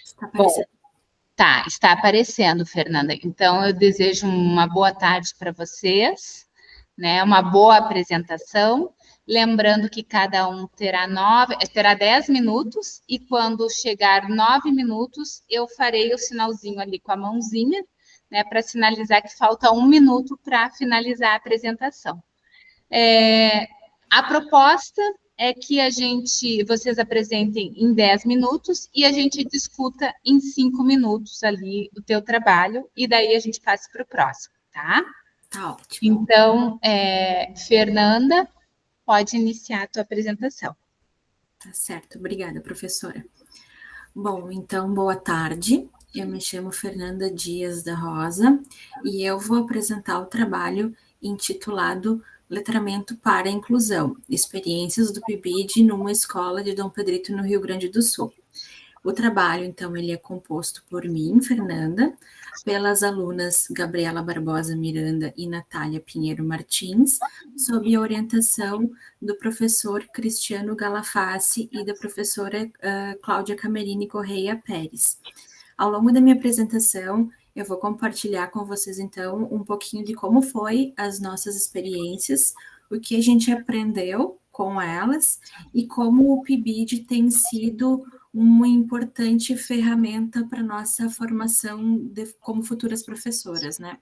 Está Bom, aparecendo. tá, está aparecendo, Fernanda. Então, eu desejo uma boa tarde para vocês, né? Uma boa apresentação. Lembrando que cada um terá 10 minutos, e quando chegar 9 minutos, eu farei o sinalzinho ali com a mãozinha, né? Para sinalizar que falta 1 minuto para finalizar a apresentação. A proposta é que vocês apresentem em 10 minutos e a gente discuta em 5 minutos ali o teu trabalho, e daí a gente passa para o próximo, tá? Tá ótimo. Então, Fernanda, pode iniciar a tua apresentação. Tá certo. Obrigada, professora. Bom, então, boa tarde. Eu me chamo Fernanda Dias da Rosa e eu vou apresentar o trabalho intitulado Letramento para a Inclusão, Experiências do PIBID numa escola de Dom Pedrito, no Rio Grande do Sul. O trabalho, então, ele é composto por mim, Fernanda, pelas alunas Gabriela Barbosa Miranda e Natália Pinheiro Martins, sob a orientação do professor Cristiano Galafassi e da professora Cláudia Camerini Correia Pérez. Ao longo da minha apresentação, eu vou compartilhar com vocês, então, um pouquinho de como foi as nossas experiências, o que a gente aprendeu com elas e como o PIBID tem sido uma importante ferramenta para nossa formação como futuras professoras, né?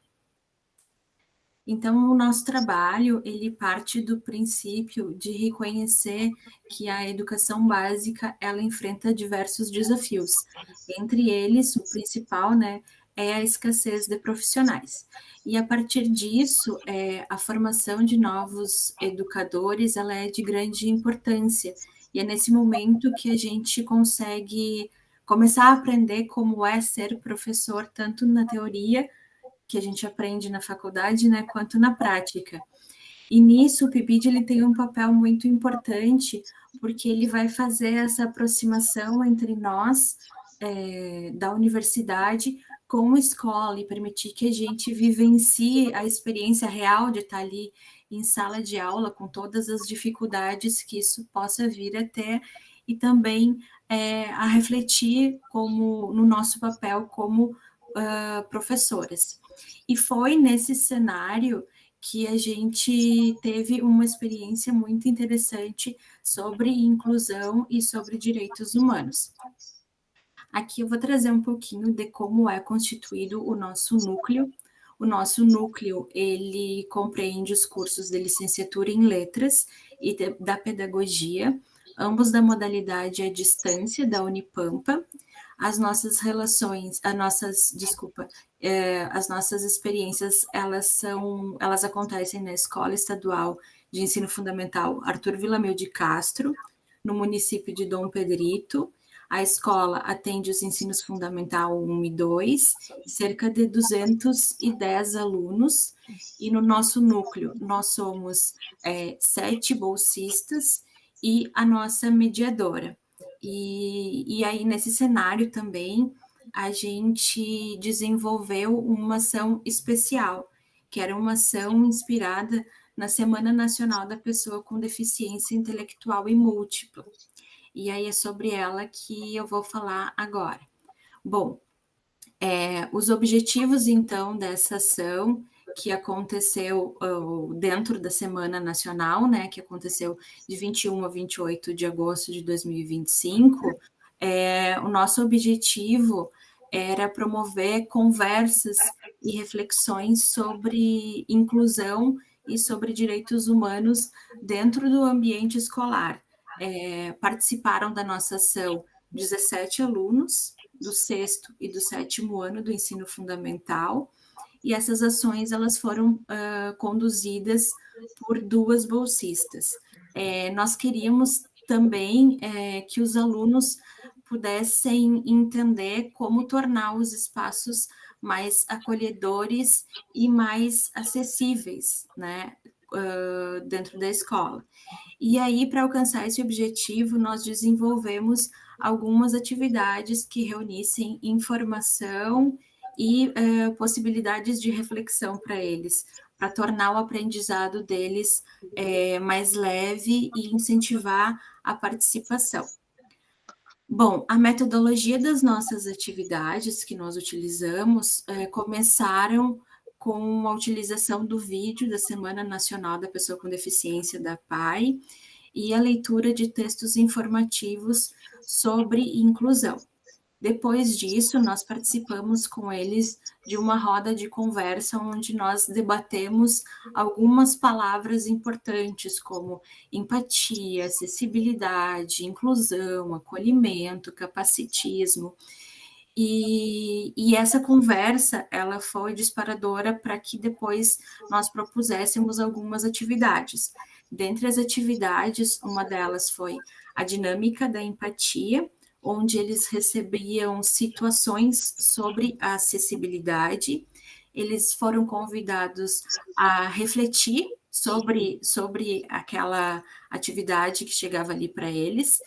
Então, o nosso trabalho, ele parte do princípio de reconhecer que a educação básica, ela enfrenta diversos desafios. Entre eles, o principal, né, é a escassez de profissionais. E a partir disso, a formação de novos educadores, ela é de grande importância. E é nesse momento que a gente consegue começar a aprender como é ser professor, tanto na teoria, que a gente aprende na faculdade, né, quanto na prática. E nisso o PIBID ele tem um papel muito importante, porque ele vai fazer essa aproximação entre nós, da universidade, com a escola, e permitir que a gente vivencie a experiência real de estar ali em sala de aula, com todas as dificuldades que isso possa vir a ter, e também a refletir como no nosso papel como professoras. E foi nesse cenário que a gente teve uma experiência muito interessante sobre inclusão e sobre direitos humanos. Aqui eu vou trazer um pouquinho de como é constituído o nosso núcleo. O nosso núcleo, ele compreende os cursos de licenciatura em letras e da pedagogia, ambos da modalidade à distância da Unipampa. As nossas relações, as nossas experiências, elas acontecem na Escola Estadual de Ensino Fundamental Arthur Vilamil de Castro, no município de Dom Pedrito. A escola atende os ensinos fundamental 1 e 2, cerca de 210 alunos, e no nosso núcleo nós somos 7 bolsistas e a nossa mediadora. E aí, nesse cenário também, a gente desenvolveu uma ação especial, que era uma ação inspirada na Semana Nacional da Pessoa com Deficiência Intelectual e Múltipla. E aí é sobre ela que eu vou falar agora. Bom, os objetivos, então, dessa ação, que aconteceu dentro da Semana Nacional, né, que aconteceu de 21 a 28 de agosto de 2025, o nosso objetivo era promover conversas e reflexões sobre inclusão e sobre direitos humanos dentro do ambiente escolar. Participaram da nossa ação 17 alunos do 6º e do 7º ano do ensino fundamental, e essas ações elas foram conduzidas por 2 bolsistas. Nós queríamos também que os alunos pudessem entender como tornar os espaços mais acolhedores e mais acessíveis, né, dentro da escola. E aí, para alcançar esse objetivo, nós desenvolvemos algumas atividades que reunissem informação e possibilidades de reflexão para eles, para tornar o aprendizado deles mais leve e incentivar a participação. Bom, a metodologia das nossas atividades que nós utilizamos começaram com a utilização do vídeo da Semana Nacional da Pessoa com Deficiência da PAI e a leitura de textos informativos sobre inclusão. Depois disso, nós participamos com eles de uma roda de conversa onde nós debatemos algumas palavras importantes, como empatia, acessibilidade, inclusão, acolhimento, capacitismo. E essa conversa, ela foi disparadora para que depois nós propuséssemos algumas atividades. Dentre as atividades, uma delas foi a dinâmica da empatia, onde eles recebiam situações sobre a acessibilidade. Eles foram convidados a refletir sobre aquela atividade que chegava ali para eles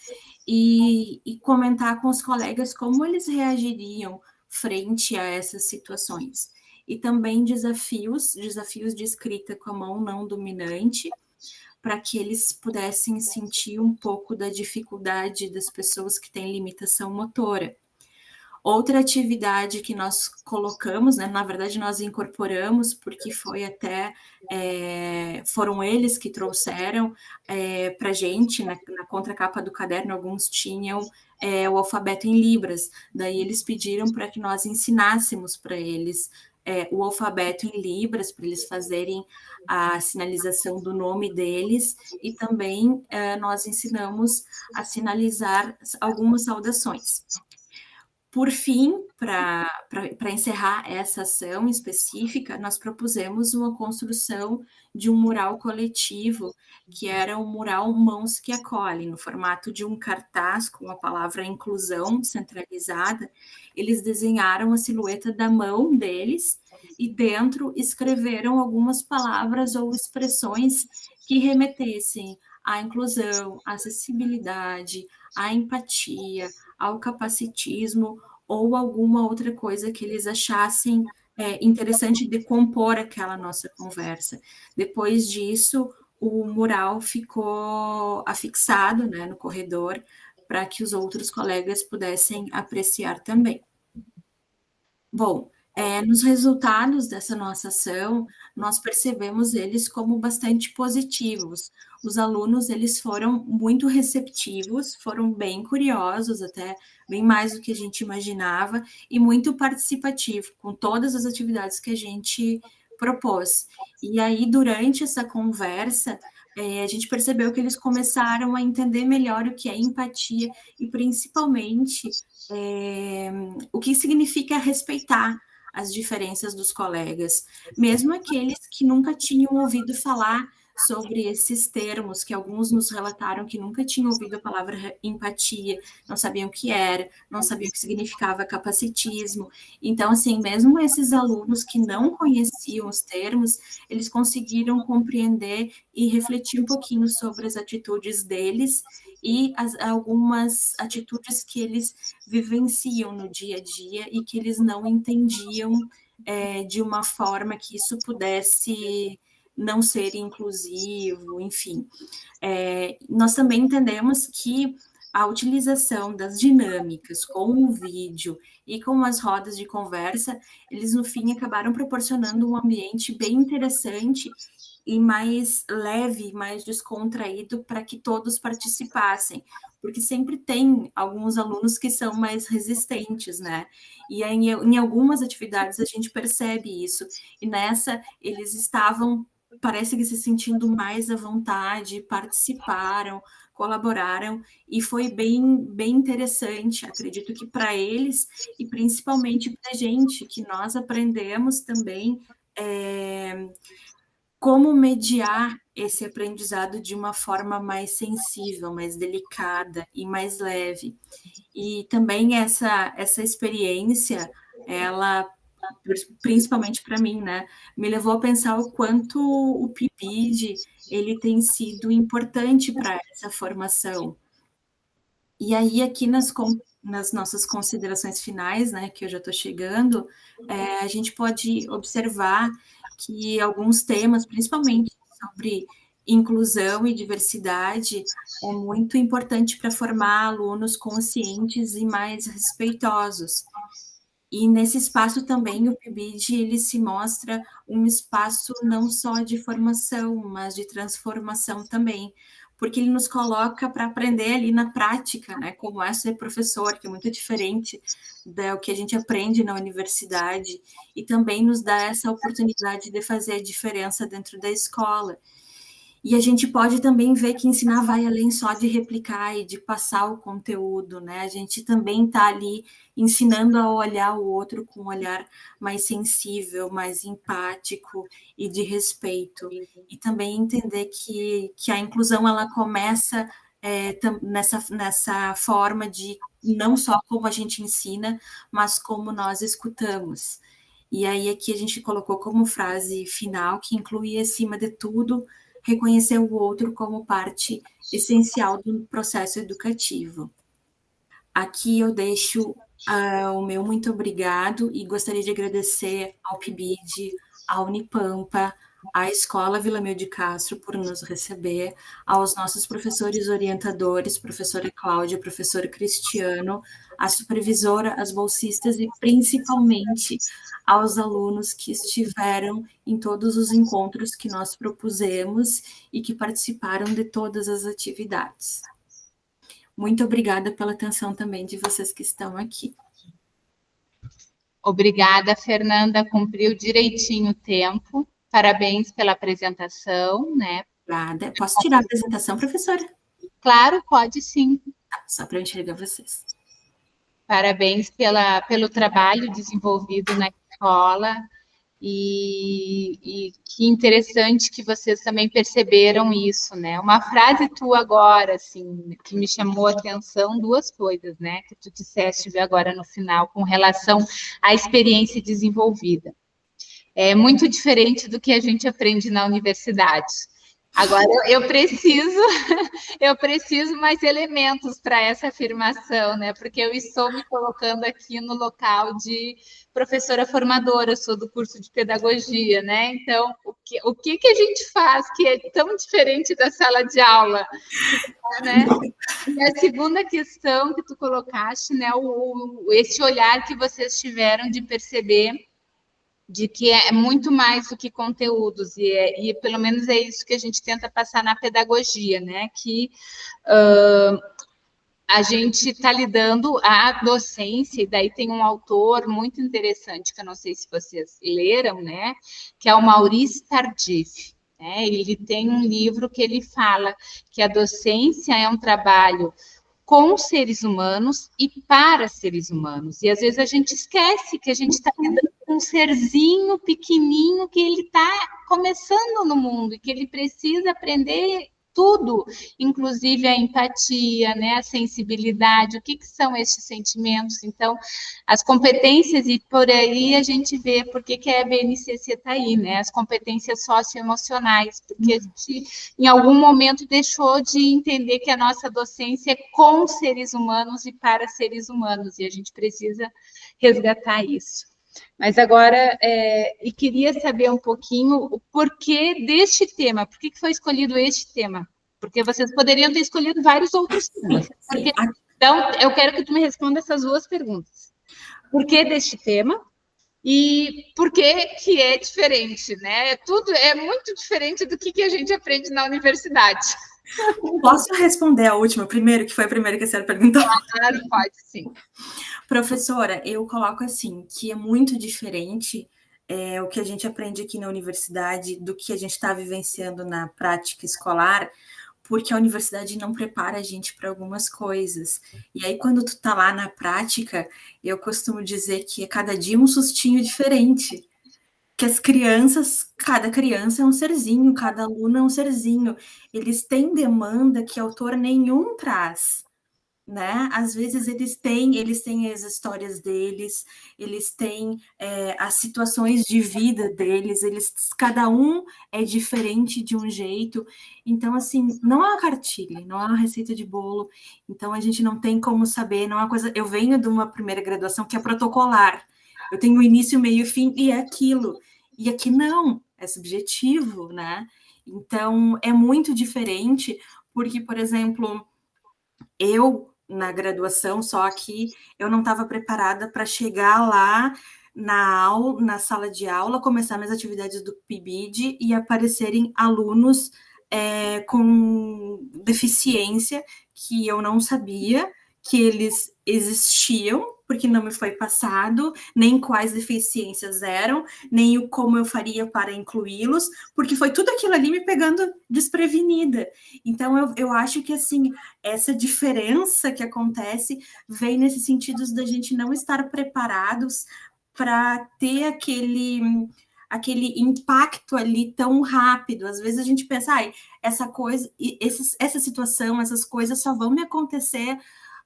e comentar com os colegas como eles reagiriam frente a essas situações. E também desafios de escrita com a mão não dominante, para que eles pudessem sentir um pouco da dificuldade das pessoas que têm limitação motora. Outra atividade que nós colocamos, né, na verdade nós incorporamos, porque foi até, foram eles que trouxeram para a gente, na contracapa do caderno, alguns tinham o alfabeto em Libras, daí eles pediram para que nós ensinássemos para eles o alfabeto em Libras, para eles fazerem a sinalização do nome deles, e também nós ensinamos a sinalizar algumas saudações. Por fim, para encerrar essa ação específica, nós propusemos uma construção de um mural coletivo, que era o mural Mãos que Acolhem, no formato de um cartaz com a palavra inclusão centralizada. Eles desenharam a silhueta da mão deles e dentro escreveram algumas palavras ou expressões que remetessem à inclusão, à acessibilidade, à empatia, ao capacitismo ou alguma outra coisa que eles achassem interessante de compor aquela nossa conversa. Depois disso, o mural ficou afixado, né, no corredor para que os outros colegas pudessem apreciar também. Bom, nos resultados dessa nossa ação, nós percebemos eles como bastante positivos. Os alunos, eles foram muito receptivos, foram bem curiosos, até bem mais do que a gente imaginava, e muito participativo, com todas as atividades que a gente propôs. E aí, durante essa conversa, a gente percebeu que eles começaram a entender melhor o que é empatia e, principalmente, o que significa respeitar as diferenças dos colegas, mesmo aqueles que nunca tinham ouvido falar sobre esses termos, que alguns nos relataram que nunca tinham ouvido a palavra empatia, não sabiam o que era, não sabiam o que significava capacitismo. Então, assim, mesmo esses alunos que não conheciam os termos, eles conseguiram compreender e refletir um pouquinho sobre as atitudes deles e algumas atitudes que eles vivenciam no dia a dia e que eles não entendiam de uma forma que isso pudesse não ser inclusivo, enfim. Nós também entendemos que a utilização das dinâmicas com o vídeo e com as rodas de conversa, eles no fim acabaram proporcionando um ambiente bem interessante e mais leve, mais descontraído para que todos participassem, porque sempre tem alguns alunos que são mais resistentes, né? E aí, em algumas atividades a gente percebe isso, e nessa eles estavam, parece que se sentindo mais à vontade, participaram, colaboraram, e foi bem interessante, acredito que para eles, e principalmente para a gente, que nós aprendemos também como mediar esse aprendizado de uma forma mais sensível, mais delicada e mais leve. E também essa experiência, ela, principalmente para mim, né, me levou a pensar o quanto o PIBID ele tem sido importante para essa formação. E aí, aqui nas nossas considerações finais, né, que eu já estou chegando, a gente pode observar que alguns temas, principalmente sobre inclusão e diversidade é muito importante para formar alunos conscientes e mais respeitosos. E nesse espaço também o PIBID ele se mostra um espaço não só de formação, mas de transformação também, porque ele nos coloca para aprender ali na prática, né, como é ser professor, que é muito diferente do que a gente aprende na universidade, e também nos dá essa oportunidade de fazer a diferença dentro da escola. E a gente pode também ver que ensinar vai além só de replicar e de passar o conteúdo, né? A gente também está ali ensinando a olhar o outro com um olhar mais sensível, mais empático e de respeito. E também entender que a inclusão, ela começa nessa forma de não só como a gente ensina, mas como nós escutamos. E aí aqui a gente colocou como frase final que inclui, acima de tudo, reconhecer o outro como parte essencial do processo educativo. Aqui eu deixo o meu muito obrigado e gostaria de agradecer ao PIBID, à Unipampa, à Escola Vila Mil de Castro por nos receber, aos nossos professores orientadores, professora Cláudia, professor Cristiano, a supervisora, as bolsistas e principalmente aos alunos que estiveram em todos os encontros que nós propusemos e que participaram de todas as atividades. Muito obrigada pela atenção também de vocês que estão aqui. Obrigada, Fernanda, cumpriu direitinho o tempo. Parabéns pela apresentação, né? Obrigada. Posso tirar a apresentação, professora? Claro, pode sim. Tá, só para eu enxergar vocês. Parabéns pelo trabalho desenvolvido na escola e que interessante que vocês também perceberam isso, né? Uma frase tua agora, assim, que me chamou a atenção, duas coisas, né? Que tu disseste agora no final, com relação à experiência desenvolvida. É muito diferente do que a gente aprende na universidade. Agora, eu preciso mais elementos para essa afirmação, né? Porque eu estou me colocando aqui no local de professora formadora, eu sou do curso de pedagogia, né? Então, o que a gente faz que é tão diferente da sala de aula, né? E a segunda questão que tu colocaste, né? Esse olhar que vocês tiveram de perceber de que é muito mais do que conteúdos, e pelo menos é isso que a gente tenta passar na pedagogia, né? Que a gente está lidando a docência, e daí tem um autor muito interessante, que eu não sei se vocês leram, né? Que é o Maurice Tardif. Né? Ele tem um livro que ele fala que a docência é um trabalho com seres humanos e para seres humanos. E às vezes a gente esquece que a gente está lidando com um serzinho pequenininho que ele está começando no mundo e que ele precisa aprender tudo, inclusive a empatia, né, a sensibilidade, o que são esses sentimentos. Então, as competências, e por aí a gente vê por que a BNCC está aí, né, as competências socioemocionais, porque a gente, em algum momento, deixou de entender que a nossa docência é com seres humanos e para seres humanos, e a gente precisa resgatar isso. Mas agora, e queria saber um pouquinho o porquê deste tema, por que foi escolhido este tema? Porque vocês poderiam ter escolhido vários outros temas. Então, eu quero que tu me responda essas duas perguntas. Por que deste tema? E por que que é diferente, né? Tudo é muito diferente do que a gente aprende na universidade. Posso responder a última primeiro, que foi a primeira que a senhora perguntou? Claro, pode sim. Professora, eu coloco assim, que é muito diferente o que a gente aprende aqui na universidade do que a gente está vivenciando na prática escolar, porque a universidade não prepara a gente para algumas coisas. E aí, quando tu tá lá na prática, eu costumo dizer que é cada dia um sustinho diferente. Que as crianças, cada criança é um serzinho, cada aluno é um serzinho. Eles têm demanda que autor nenhum traz. Né? Às vezes eles têm as histórias deles, eles têm as situações de vida deles, cada um é diferente de um jeito. Então, assim, não é uma cartilha, não é uma receita de bolo, então a gente não tem como saber, não é uma coisa. Eu venho de uma primeira graduação que é protocolar, eu tenho início, meio e fim, e é aquilo. E aqui não, é subjetivo, né? Então, é muito diferente, porque, por exemplo, eu, na graduação, só que eu não estava preparada para chegar lá na sala de aula, começar minhas atividades do PIBID e aparecerem alunos com deficiência que eu não sabia que eles existiam, porque não me foi passado, nem quais deficiências eram, nem o como eu faria para incluí-los, porque foi tudo aquilo ali me pegando desprevenida. Então, eu acho que, assim, essa diferença que acontece vem nesse sentido da gente não estar preparados para ter aquele impacto ali tão rápido. Às vezes a gente pensa, essa coisa, essa situação, essas coisas só vão me acontecer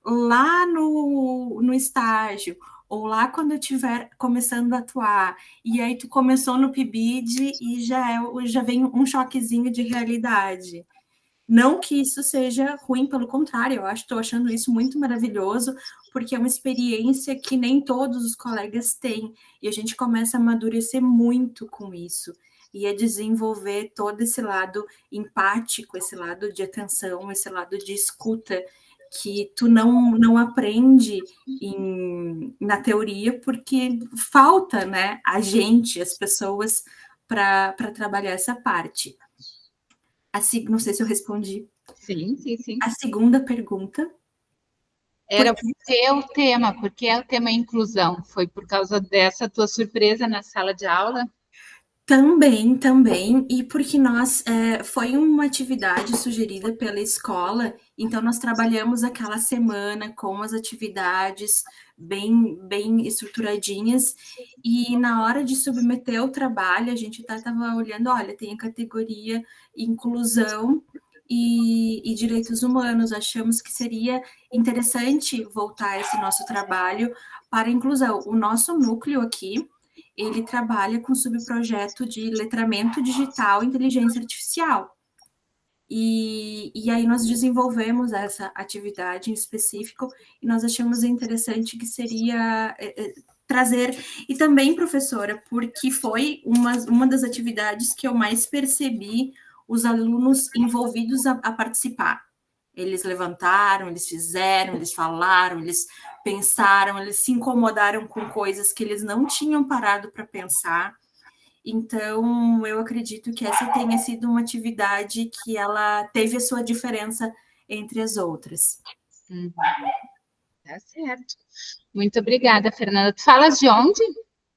lá no estágio, ou lá quando eu estiver começando a atuar, e aí tu começou no PIBID e já vem um choquezinho de realidade. Não que isso seja ruim, pelo contrário, eu estou achando isso muito maravilhoso, porque é uma experiência que nem todos os colegas têm, e a gente começa a amadurecer muito com isso, e a desenvolver todo esse lado empático, esse lado de atenção, esse lado de escuta, que tu não aprende na teoria, porque falta, né, a gente, as pessoas, para trabalhar essa parte. Não sei se eu respondi. Sim, sim, sim. A segunda pergunta. Era porque é o tema inclusão. Foi por causa dessa tua surpresa na sala de aula? Também, e porque foi uma atividade sugerida pela escola, então nós trabalhamos aquela semana com as atividades bem estruturadinhas, e na hora de submeter o trabalho, a gente estava olhando, olha, tem a categoria inclusão e direitos humanos, achamos que seria interessante voltar esse nosso trabalho para a inclusão. O nosso núcleo aqui, ele trabalha com subprojeto de letramento digital e inteligência artificial. E aí nós desenvolvemos essa atividade em específico e nós achamos interessante que seria trazer, e também, professora, porque foi uma das atividades que eu mais percebi os alunos envolvidos a participar. Eles levantaram, eles fizeram, eles falaram, eles pensaram, eles se incomodaram com coisas que eles não tinham parado para pensar. Então, eu acredito que essa tenha sido uma atividade que ela teve a sua diferença entre as outras. Tá certo. Muito obrigada, Fernanda. Tu falas de onde?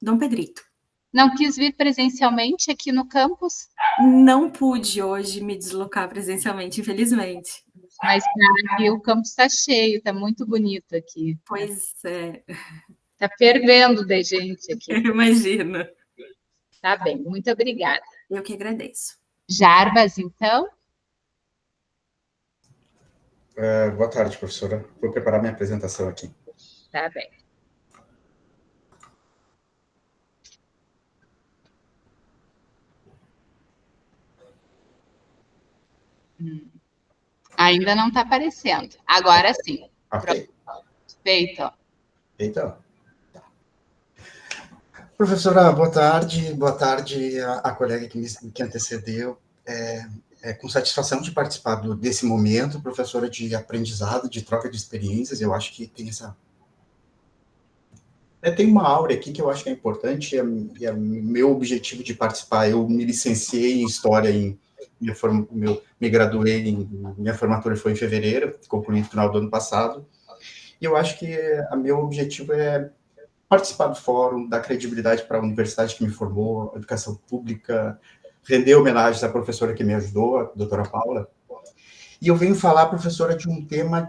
Dom Pedrito. Não quis vir presencialmente aqui no campus? Não pude hoje me deslocar presencialmente, infelizmente. Mas aqui o campus está cheio, está muito bonito aqui. Pois é. Está fervendo de gente aqui. Eu imagino. Tá bem, muito obrigada. Eu que agradeço. Jarbas, então? Boa tarde, professora. Vou preparar minha apresentação aqui. Tá bem. Ainda não está aparecendo. Agora sim. Ok. Feito. Então. Tá. Professora, boa tarde. Boa tarde a colega que antecedeu. Com satisfação de participar desse momento, professora, de aprendizado, de troca de experiências. Eu acho que tem essa... tem uma aura aqui que eu acho que é importante, e é meu objetivo de participar. Eu me licenciei em História me graduei, minha formatura foi em fevereiro, concluí no final do ano passado, e eu acho que o meu objetivo é participar do fórum, dar credibilidade para a universidade que me formou, a educação pública, render homenagens à professora que me ajudou, a doutora Paula, e eu venho falar, professora, de um tema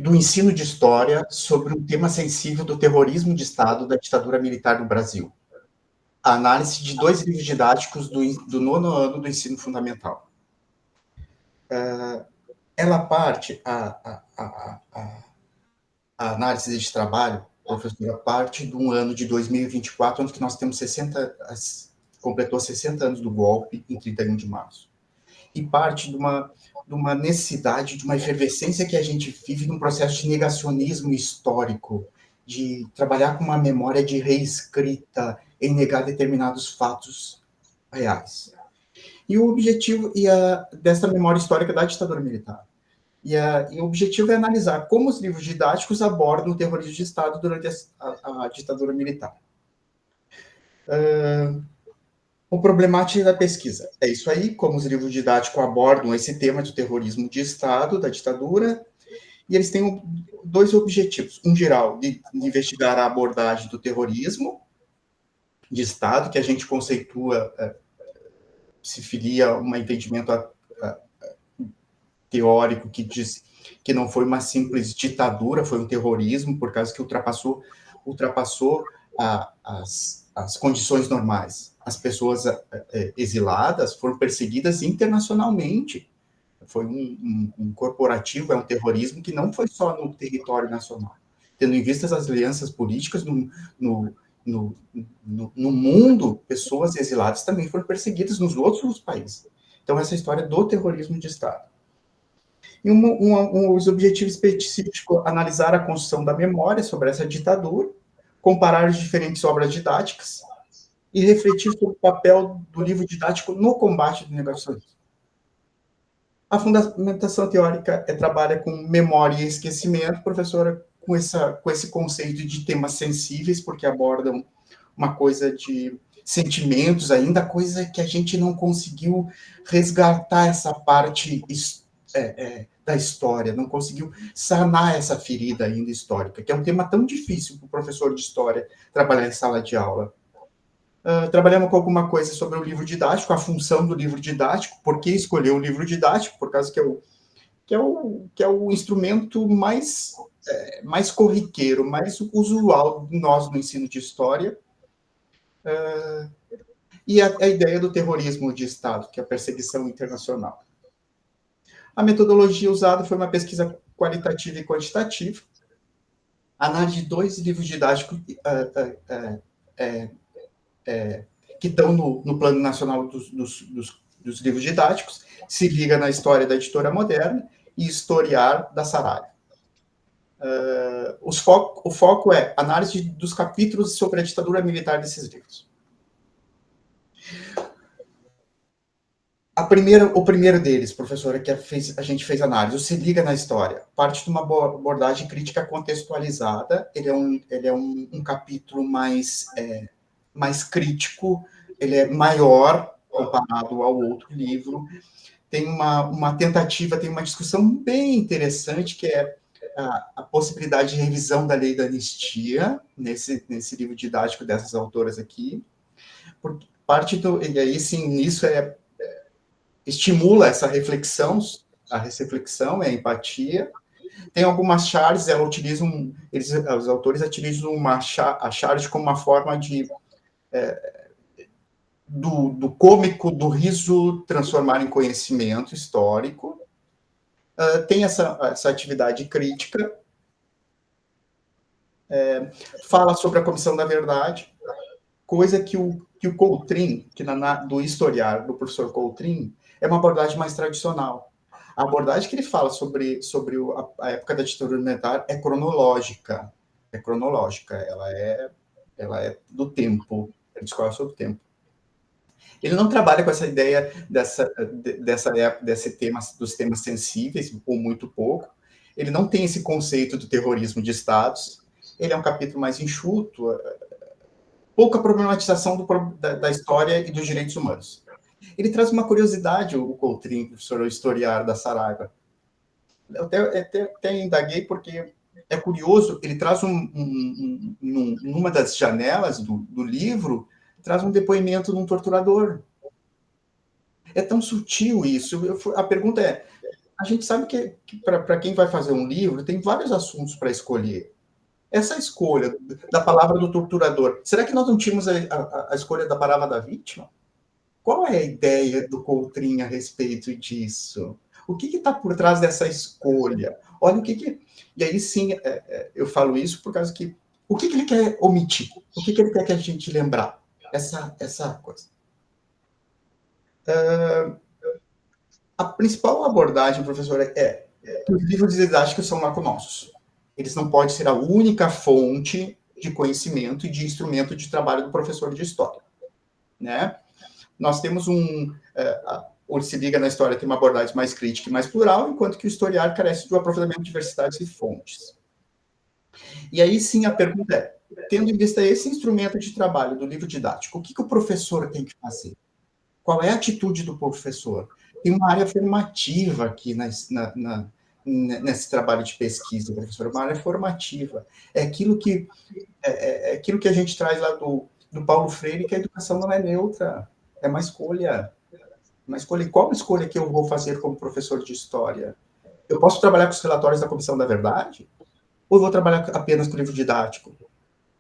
do ensino de história sobre um tema sensível do terrorismo de Estado da ditadura militar no Brasil. A análise de 2 livros didáticos do 9º ano do ensino fundamental. Ela parte, a análise deste trabalho, professora, parte de um ano de 2024, onde nós temos completou 60 anos do golpe, em 31 de março. E parte de uma necessidade, de uma efervescência que a gente vive num processo de negacionismo histórico, de trabalhar com uma memória de reescrita em negar determinados fatos reais. E o objetivo dessa memória histórica da ditadura militar. E o objetivo é analisar como os livros didáticos abordam o terrorismo de Estado durante a ditadura militar. O problemático da pesquisa. É isso aí, como os livros didáticos abordam esse tema do terrorismo de Estado, da ditadura, e eles têm dois objetivos. Um geral, de investigar a abordagem do terrorismo de Estado, que a gente conceitua, se filia a um entendimento teórico que diz que não foi uma simples ditadura, foi um terrorismo, por causa que ultrapassou as condições normais. As pessoas exiladas foram perseguidas internacionalmente. Foi um corporativo, é um terrorismo que não foi só no território nacional. Tendo em vista as alianças políticas no mundo, pessoas exiladas também foram perseguidas nos outros países. Então, essa história do terrorismo de Estado. E os objetivos específicos, analisar a construção da memória sobre essa ditadura, comparar as diferentes obras didáticas e refletir sobre o papel do livro didático no combate do negacionismo. A fundamentação teórica trabalha com memória e esquecimento, professora, com esse conceito de temas sensíveis, porque abordam uma coisa de sentimentos ainda, coisa que a gente não conseguiu resgatar essa parte da história, não conseguiu sanar essa ferida ainda histórica, que é um tema tão difícil para o professor de história trabalhar em sala de aula. Trabalhamos com alguma coisa sobre o livro didático, a função do livro didático, por que escolher o livro didático, por causa que é o instrumento mais corriqueiro, mais usual nós no ensino de história, e a ideia do terrorismo de Estado, que é a perseguição internacional. A metodologia usada foi uma pesquisa qualitativa e quantitativa, análise de 2 livros didáticos que estão no Plano Nacional dos Livros Didáticos, Se Liga na História da Editora Moderna e Historiar da Saraiva. O foco é análise dos capítulos sobre a ditadura militar desses livros. O primeiro deles, professora, que a gente fez análise, o Se Liga na História, parte de uma abordagem crítica contextualizada. Ele é um capítulo mais crítico, ele é maior comparado ao outro livro. Tem uma tentativa, tem uma discussão bem interessante, que é a possibilidade de revisão da lei da anistia, nesse livro didático dessas autoras aqui. E aí, sim, nisso estimula essa reflexão, a empatia. Tem algumas charges, os autores utilizam a charge como uma forma de do cômico, do riso, transformar em conhecimento histórico. Tem essa atividade crítica, fala sobre a Comissão da Verdade, coisa que o Coutrin, do historiar do professor Coutrin, é uma abordagem mais tradicional. A abordagem que ele fala sobre a época da ditadura militar é cronológica. Ela é do tempo, ele discorre sobre o tempo. Ele não trabalha com essa ideia dos temas sensíveis, ou muito pouco. Ele não tem esse conceito do terrorismo de estados. Ele é um capítulo mais enxuto, pouca problematização da história e dos direitos humanos. Ele traz uma curiosidade, o Coutrin, professor historiar da Saraiva. Eu até indaguei, porque é curioso, ele traz numa das janelas do livro, traz um depoimento de um torturador. É tão sutil isso. A pergunta é, a gente sabe que para quem vai fazer um livro, tem vários assuntos para escolher. Essa escolha da palavra do torturador, será que nós não tínhamos a escolha da palavra da vítima? Qual é a ideia do Coutrin a respeito disso? O que está por trás dessa escolha? Olha o que... E aí, sim, eu falo isso por causa que... O que ele quer omitir? O que ele quer que a gente lembrar? Essa coisa. A principal abordagem, professora, é que os livros didáticos são macunosos. Eles não podem ser a única fonte de conhecimento e de instrumento de trabalho do professor de história, né? nós temos o Se Liga na História tem uma abordagem mais crítica e mais plural, enquanto que o historiar carece de um aprofundamento de diversidades e fontes. E aí sim a pergunta é, tendo em vista esse instrumento de trabalho do livro didático, o que o professor tem que fazer? Qual é a atitude do professor? Tem uma área formativa aqui nesse trabalho de pesquisa, professor, uma área formativa. É aquilo que a gente traz lá do Paulo Freire, que a educação não é neutra, é uma escolha. Uma escolha. E qual escolha que eu vou fazer como professor de história? Eu posso trabalhar com os relatórios da Comissão da Verdade? Ou eu vou trabalhar apenas com o livro didático?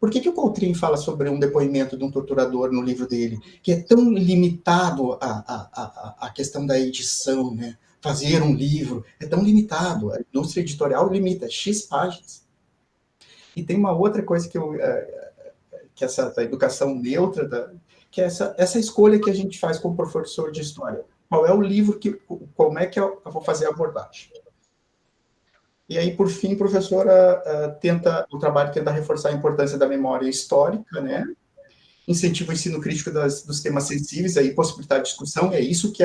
Por que o Coutrin fala sobre um depoimento de um torturador no livro dele, que é tão limitado a questão da edição, né? Fazer um livro é tão limitado, a indústria editorial limita X páginas. E tem uma outra coisa que essa da educação neutra, que é essa escolha que a gente faz como professor de história. Qual é o livro, como é que eu vou fazer a abordagem? E aí, por fim, a professora o trabalho tenta reforçar a importância da memória histórica, né? Incentiva o ensino crítico dos temas sensíveis, aí possibilitar discussão, é isso que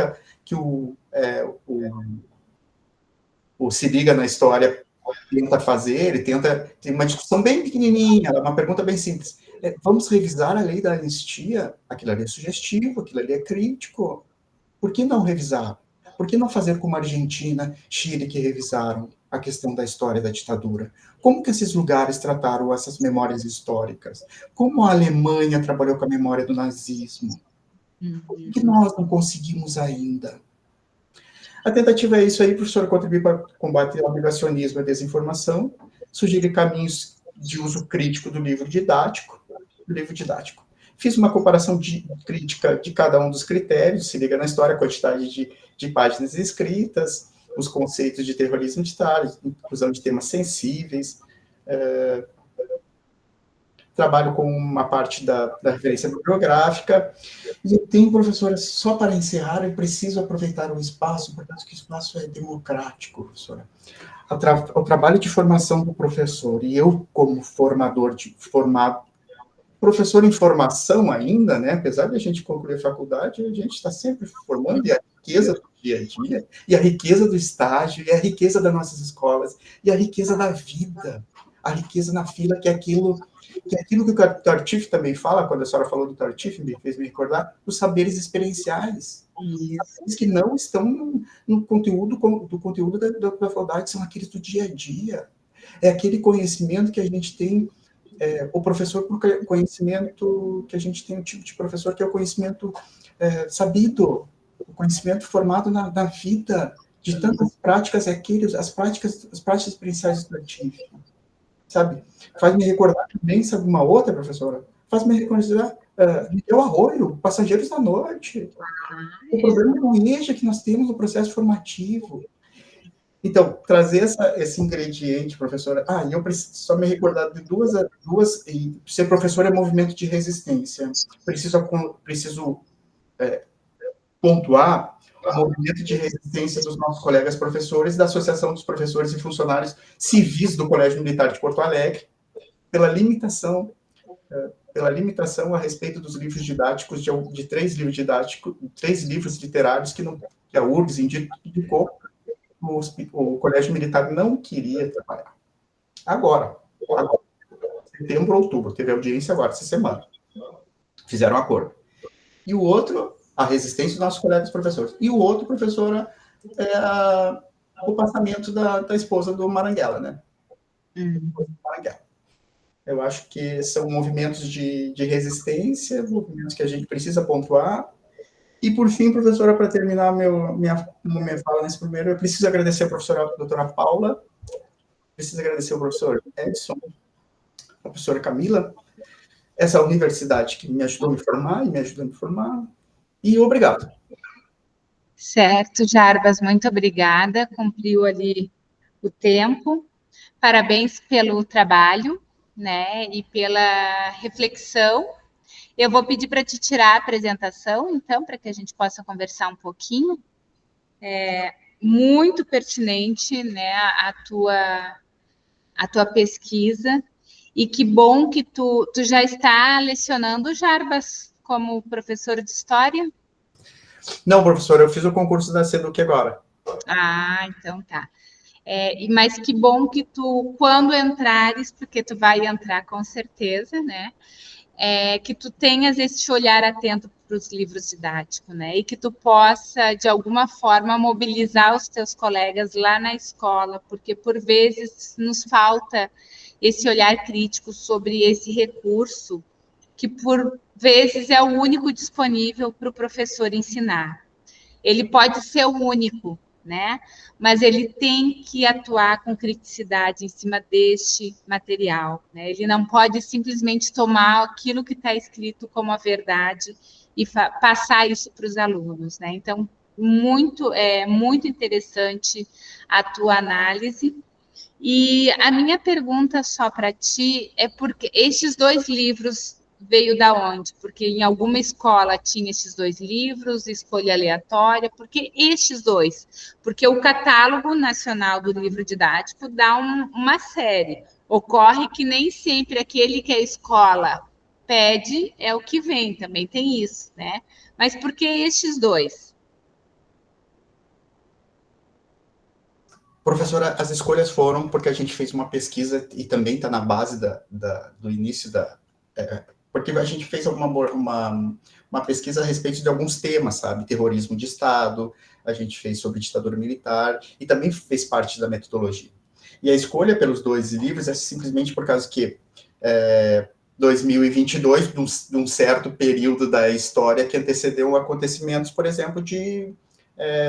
o Se Liga na História tenta fazer, ele tem uma discussão bem pequenininha, uma pergunta bem simples. Vamos revisar a lei da anistia? Aquilo ali é sugestivo, aquilo ali é crítico. Por que não revisar? Por que não fazer como a Argentina, Chile, que revisaram a questão da história da ditadura? Como que esses lugares trataram essas memórias históricas? Como a Alemanha trabalhou com a memória do nazismo? Por que nós não conseguimos ainda? A tentativa é isso aí, professor, contribuir para combater o obrigacionismo e a desinformação, sugerir caminhos de uso crítico do livro didático. Fiz uma comparação crítica de cada um dos critérios, Se Liga na História, a quantidade de páginas escritas, os conceitos de terrorismo digital, inclusão de temas sensíveis, trabalho com uma parte da referência bibliográfica, e eu tenho, professora, só para encerrar, eu preciso aproveitar o espaço, porque o espaço é democrático, professora. O trabalho de formação do professor, e eu, como professor em formação ainda, né? Apesar de a gente concluir a faculdade, a gente está sempre formando, e a riqueza do dia a dia, e a riqueza do estágio, e a riqueza das nossas escolas, e a riqueza da vida, a riqueza na fila, que é aquilo que o Tartuffe também fala, quando a senhora falou do Tartuffe, me fez me recordar, os saberes experienciais. Saberes que não estão no conteúdo da faculdade, são aqueles do dia a dia. É aquele conhecimento que a gente tem, o professor, por conhecimento que a gente tem, um tipo de professor que é o conhecimento sabido, o conhecimento formado na vida, de tantas práticas, as práticas experienciais do Tartuffe. Sabe? Faz-me recordar também, sabe uma outra, professora? Faz-me recordar Miguel Arroyo, Passageiros da Noite. O problema do EJA que nós temos no processo formativo. Então, trazer esse ingrediente, professora... e eu preciso só me recordar de duas e ser professor é movimento de resistência. Preciso pontuar o movimento de resistência dos nossos colegas professores, da Associação dos Professores e Funcionários Civis do Colégio Militar de Porto Alegre, pela limitação a respeito dos livros didáticos, de 3 livros didáticos, 3 livros literários que a URGS indicou, o Colégio Militar não queria trabalhar. Agora, setembro, outubro, teve audiência agora, essa semana. Fizeram um acordo. E o outro, a resistência dos nossos colegas professores. E o outro, professora, o passamento da esposa do Maranguela, né? Maranguela. Eu acho que são movimentos de resistência, movimentos que a gente precisa pontuar. E, por fim, professora, para terminar minha fala nesse primeiro, eu preciso agradecer a professora a doutora Paula, preciso agradecer ao professor Edson, a professora Camila, essa universidade que me ajudou a me formar e me ajuda a me formar. E obrigado. Certo, Jarbas, muito obrigada. Cumpriu ali o tempo. Parabéns pelo trabalho, né? E pela reflexão. Eu vou pedir para te tirar a apresentação, então, para que a gente possa conversar um pouquinho. Muito pertinente, né? A tua pesquisa. E que bom que tu já está lecionando, Jarbas, como professor de História. Não, professor, eu fiz o concurso da SEDUC agora. Ah, então tá. Mas que bom que tu, quando entrares, porque tu vai entrar com certeza, né? Que tu tenhas esse olhar atento para os livros didáticos, né? E que tu possa, de alguma forma, mobilizar os teus colegas lá na escola, porque por vezes nos falta esse olhar crítico sobre esse recurso, que por vezes é o único disponível para o professor ensinar. Ele pode ser o único, né? Mas ele tem que atuar com criticidade em cima deste material, né? Ele não pode simplesmente tomar aquilo que está escrito como a verdade e passar isso para os alunos, né? Então, muito interessante a tua análise. E a minha pergunta só para ti é porque estes dois livros veio da onde? Porque em alguma escola tinha estes dois livros, escolha aleatória, porque estes dois? Porque o catálogo nacional do livro didático dá uma série. Ocorre que nem sempre aquele que a escola pede é o que vem, também tem isso, né? Mas por que estes dois? Professora, as escolhas foram porque a gente fez uma pesquisa e também está na base do início porque a gente fez uma pesquisa a respeito de alguns temas, sabe? Terrorismo de Estado, a gente fez sobre ditadura militar e também fez parte da metodologia. E a escolha pelos dois livros é simplesmente por causa que 2022, de um certo período da história que antecedeu acontecimentos, por exemplo,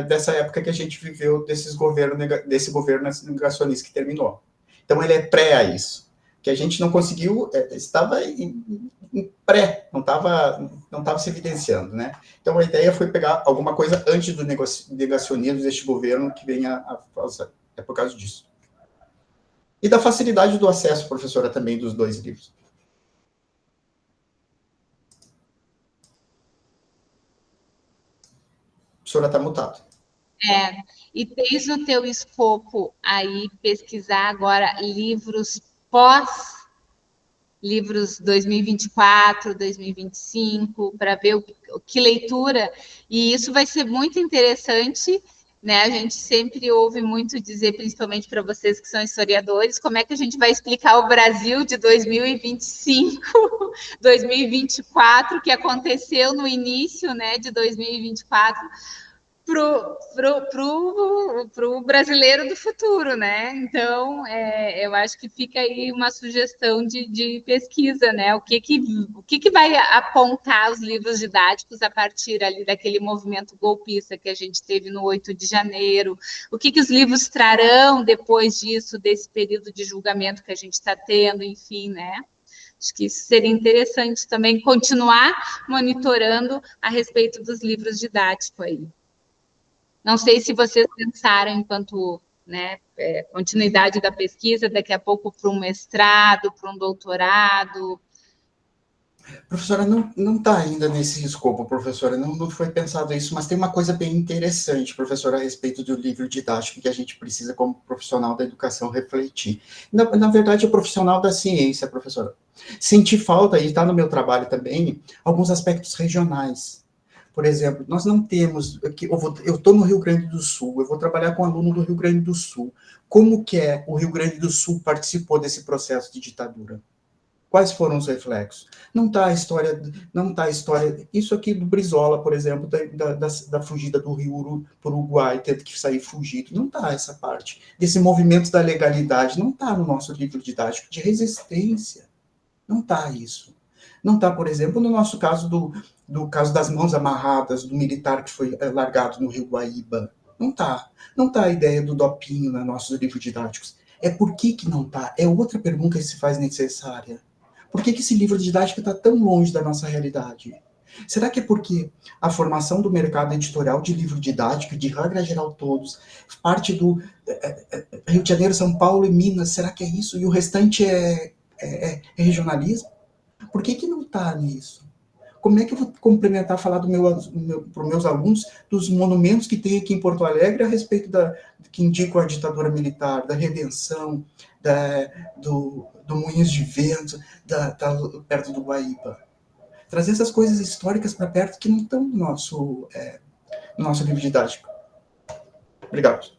dessa época que a gente viveu desse governo negacionista que terminou. Então, ele é pré a isso. Que a gente não conseguiu, estava em pré, não estava se evidenciando, né? Então, a ideia foi pegar alguma coisa antes do negacionismo deste governo que venha a fazer. É por causa disso. E da facilidade do acesso, professora, também dos dois livros. A professora está mutada. E tens no teu escopo aí pesquisar agora livros pós livros 2024, 2025, para ver que leitura, e isso vai ser muito interessante, né? A gente sempre ouve muito dizer, principalmente para vocês que são historiadores, como é que a gente vai explicar o Brasil de 2025, 2024, que aconteceu no início, né, de 2024, pro brasileiro do futuro, né? Então, eu acho que fica aí uma sugestão de pesquisa, né? O que vai apontar os livros didáticos a partir ali daquele movimento golpista que a gente teve no 8 de janeiro? O que os livros trarão depois disso, desse período de julgamento que a gente está tendo, enfim, né? Acho que isso seria interessante também continuar monitorando a respeito dos livros didáticos aí. Não sei se vocês pensaram enquanto, né, continuidade da pesquisa, daqui a pouco para um mestrado, para um doutorado. Professora, não está ainda nesse escopo, professora, não foi pensado isso, mas tem uma coisa bem interessante, professora, a respeito do livro didático que a gente precisa, como profissional da educação, refletir. Na verdade, o profissional da ciência, professora. Senti falta, e está no meu trabalho também, alguns aspectos regionais. Por exemplo, nós não temos, eu estou no Rio Grande do Sul, eu vou trabalhar com um aluno do Rio Grande do Sul. Como que o Rio Grande do Sul participou desse processo de ditadura? Quais foram os reflexos? Não está a história, isso aqui do Brizola, por exemplo, da fugida do Rio para o Uruguai, tendo que sair fugido, não está essa parte. Desse movimento da legalidade, não está no nosso livro didático de resistência. Não está isso. Não está, por exemplo, no nosso caso do caso das mãos amarradas, do militar que foi largado no Rio Guaíba. Não está. Não está a ideia do dopinho nos nossos livros didáticos. É por que não está? É outra pergunta que se faz necessária. Por que esse livro didático está tão longe da nossa realidade? Será que é porque a formação do mercado editorial de livro didático, de regra geral todos, parte do Rio de Janeiro, São Paulo e Minas, será que é isso? E o restante é regionalismo? Por que não está nisso? Como é que eu vou complementar, falar para os meus alunos dos monumentos que tem aqui em Porto Alegre a respeito que indicam a ditadura militar, da redenção, do Moinhos de Vento, perto do Guaíba? Trazer essas coisas históricas para perto que não estão no nosso nosso livro didático. Obrigado.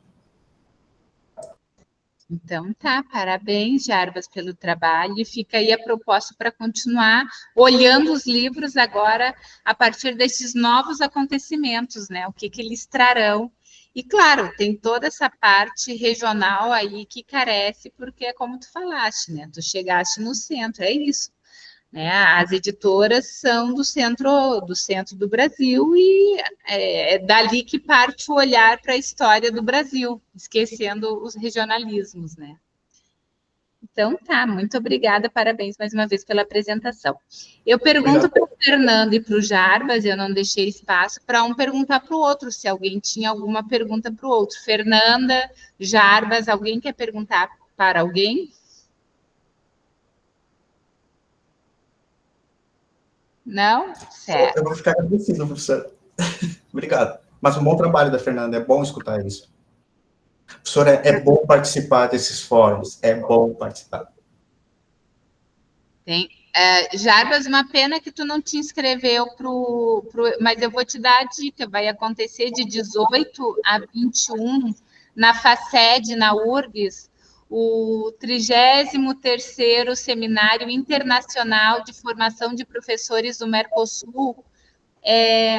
Então tá, parabéns, Jarbas, pelo trabalho. E fica aí a proposta para continuar olhando os livros agora a partir desses novos acontecimentos, né? O que eles trarão. E claro, tem toda essa parte regional aí que carece, porque é como tu falaste, né? Tu chegaste no centro, é isso. Né? As editoras são do centro do Brasil e é dali que parte o olhar para a história do Brasil, esquecendo os regionalismos, né? Então tá, muito obrigada, parabéns mais uma vez pela apresentação. Eu pergunto para o Fernando e para o Jarbas, eu não deixei espaço para um perguntar para o outro, se alguém tinha alguma pergunta para o outro. Fernanda, Jarbas, alguém quer perguntar para alguém? Não? Certo. Eu vou ficar agradecido, professor. Obrigado. Mas um bom trabalho da Fernanda, é bom escutar isso. Professora, é bom participar desses fóruns, é bom participar. Tem. Jarbas, uma pena que tu não te inscreveu mas eu vou te dar a dica, vai acontecer de 18 a 21 na FACED, na URGS, o 33º Seminário Internacional de Formação de Professores do Mercosul.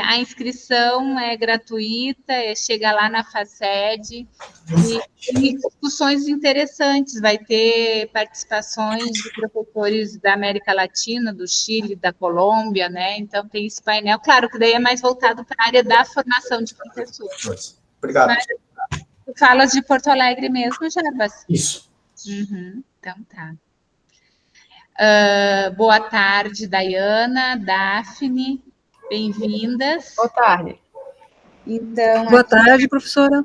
A inscrição é gratuita, chega lá na FACED e tem discussões interessantes, vai ter participações de professores da América Latina, do Chile, da Colômbia, né? Então tem esse painel, claro que daí é mais voltado para a área da formação de professores. Obrigado. Mas tu falas de Porto Alegre mesmo, Jarbas? Isso. Então tá. Boa tarde, Daiana, Daphne. Bem-vindas. Boa tarde. Então, boa tarde, professora.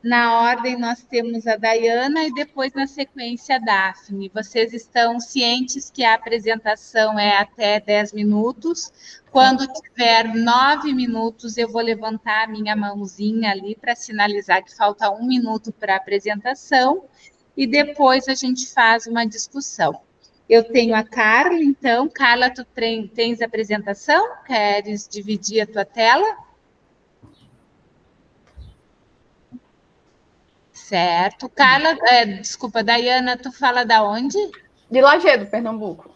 Na ordem, nós temos a Daiana e depois, na sequência, a Daphne. Vocês estão cientes que a apresentação é até 10 minutos. Quando tiver 9 minutos, eu vou levantar a minha mãozinha ali para sinalizar que falta 1 minuto para a apresentação e depois a gente faz uma discussão. Eu tenho a Carla, então. Carla, tu tens a apresentação? Queres dividir a tua tela? Certo. Carla, desculpa, Daiana, tu fala da onde? De Lajeado, Pernambuco.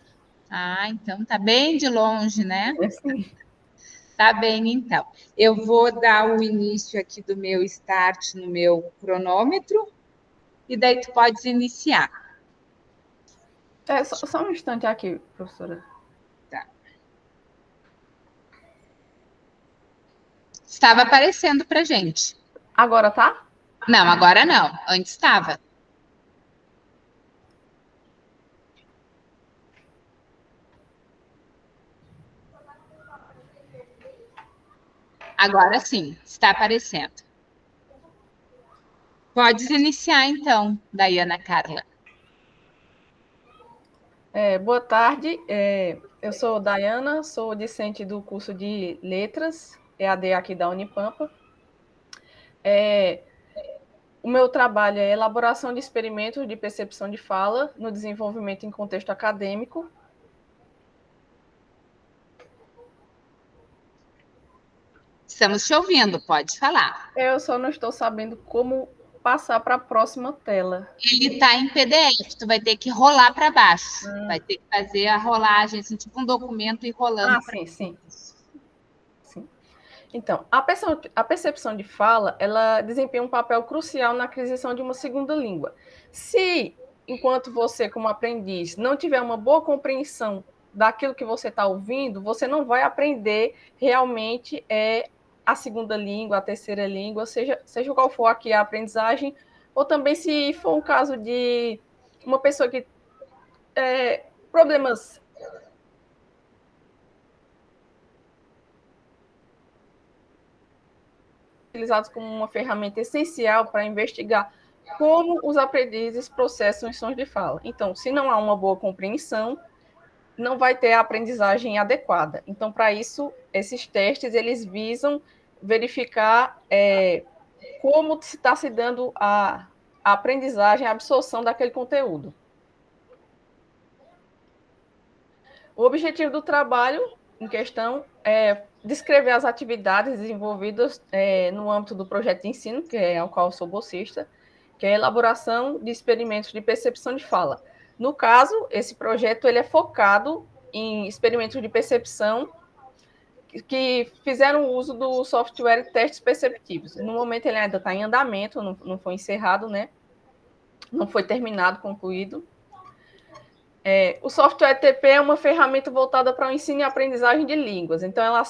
Então tá bem de longe, né? Sim. Tá bem, então. Eu vou dar o início aqui do meu start no meu cronômetro e daí tu podes iniciar. Só um instante aqui, professora. Tá. Estava aparecendo pra gente. Agora tá? Não, agora não. Antes estava. Agora sim, está aparecendo. Podes iniciar, então, Daiana Carla. Boa tarde, eu sou Daiana, sou discente do curso de Letras, EAD aqui da Unipampa. O meu trabalho é elaboração de experimentos de percepção de fala no desenvolvimento em contexto acadêmico. Estamos te ouvindo, pode falar. Eu só não estou sabendo como passar para a próxima tela. Ele está em PDF, tu vai ter que rolar para baixo. Vai ter que fazer a rolagem, assim, tipo um documento e rolando. Sim. Então, a percepção de fala, ela desempenha um papel crucial na aquisição de uma segunda língua. Se, enquanto você, como aprendiz, não tiver uma boa compreensão daquilo que você está ouvindo, você não vai aprender realmente a segunda língua, a terceira língua, seja qual for aqui a aprendizagem, ou também se for um caso de uma pessoa que problemas utilizados como uma ferramenta essencial para investigar como os aprendizes processam os sons de fala. Então, se não há uma boa compreensão, não vai ter a aprendizagem adequada. Então, para isso, esses testes, eles visam verificar como está se dando a aprendizagem, a absorção daquele conteúdo. O objetivo do trabalho em questão é descrever as atividades desenvolvidas no âmbito do projeto de ensino, que é ao qual eu sou bolsista, que é a elaboração de experimentos de percepção de fala. No caso, esse projeto ele é focado em experimentos de percepção que fizeram uso do software testes perceptivos. No momento ele ainda está em andamento, não foi encerrado, né? Não foi terminado, concluído. O software TP é uma ferramenta voltada para o ensino e aprendizagem de línguas. Então, ela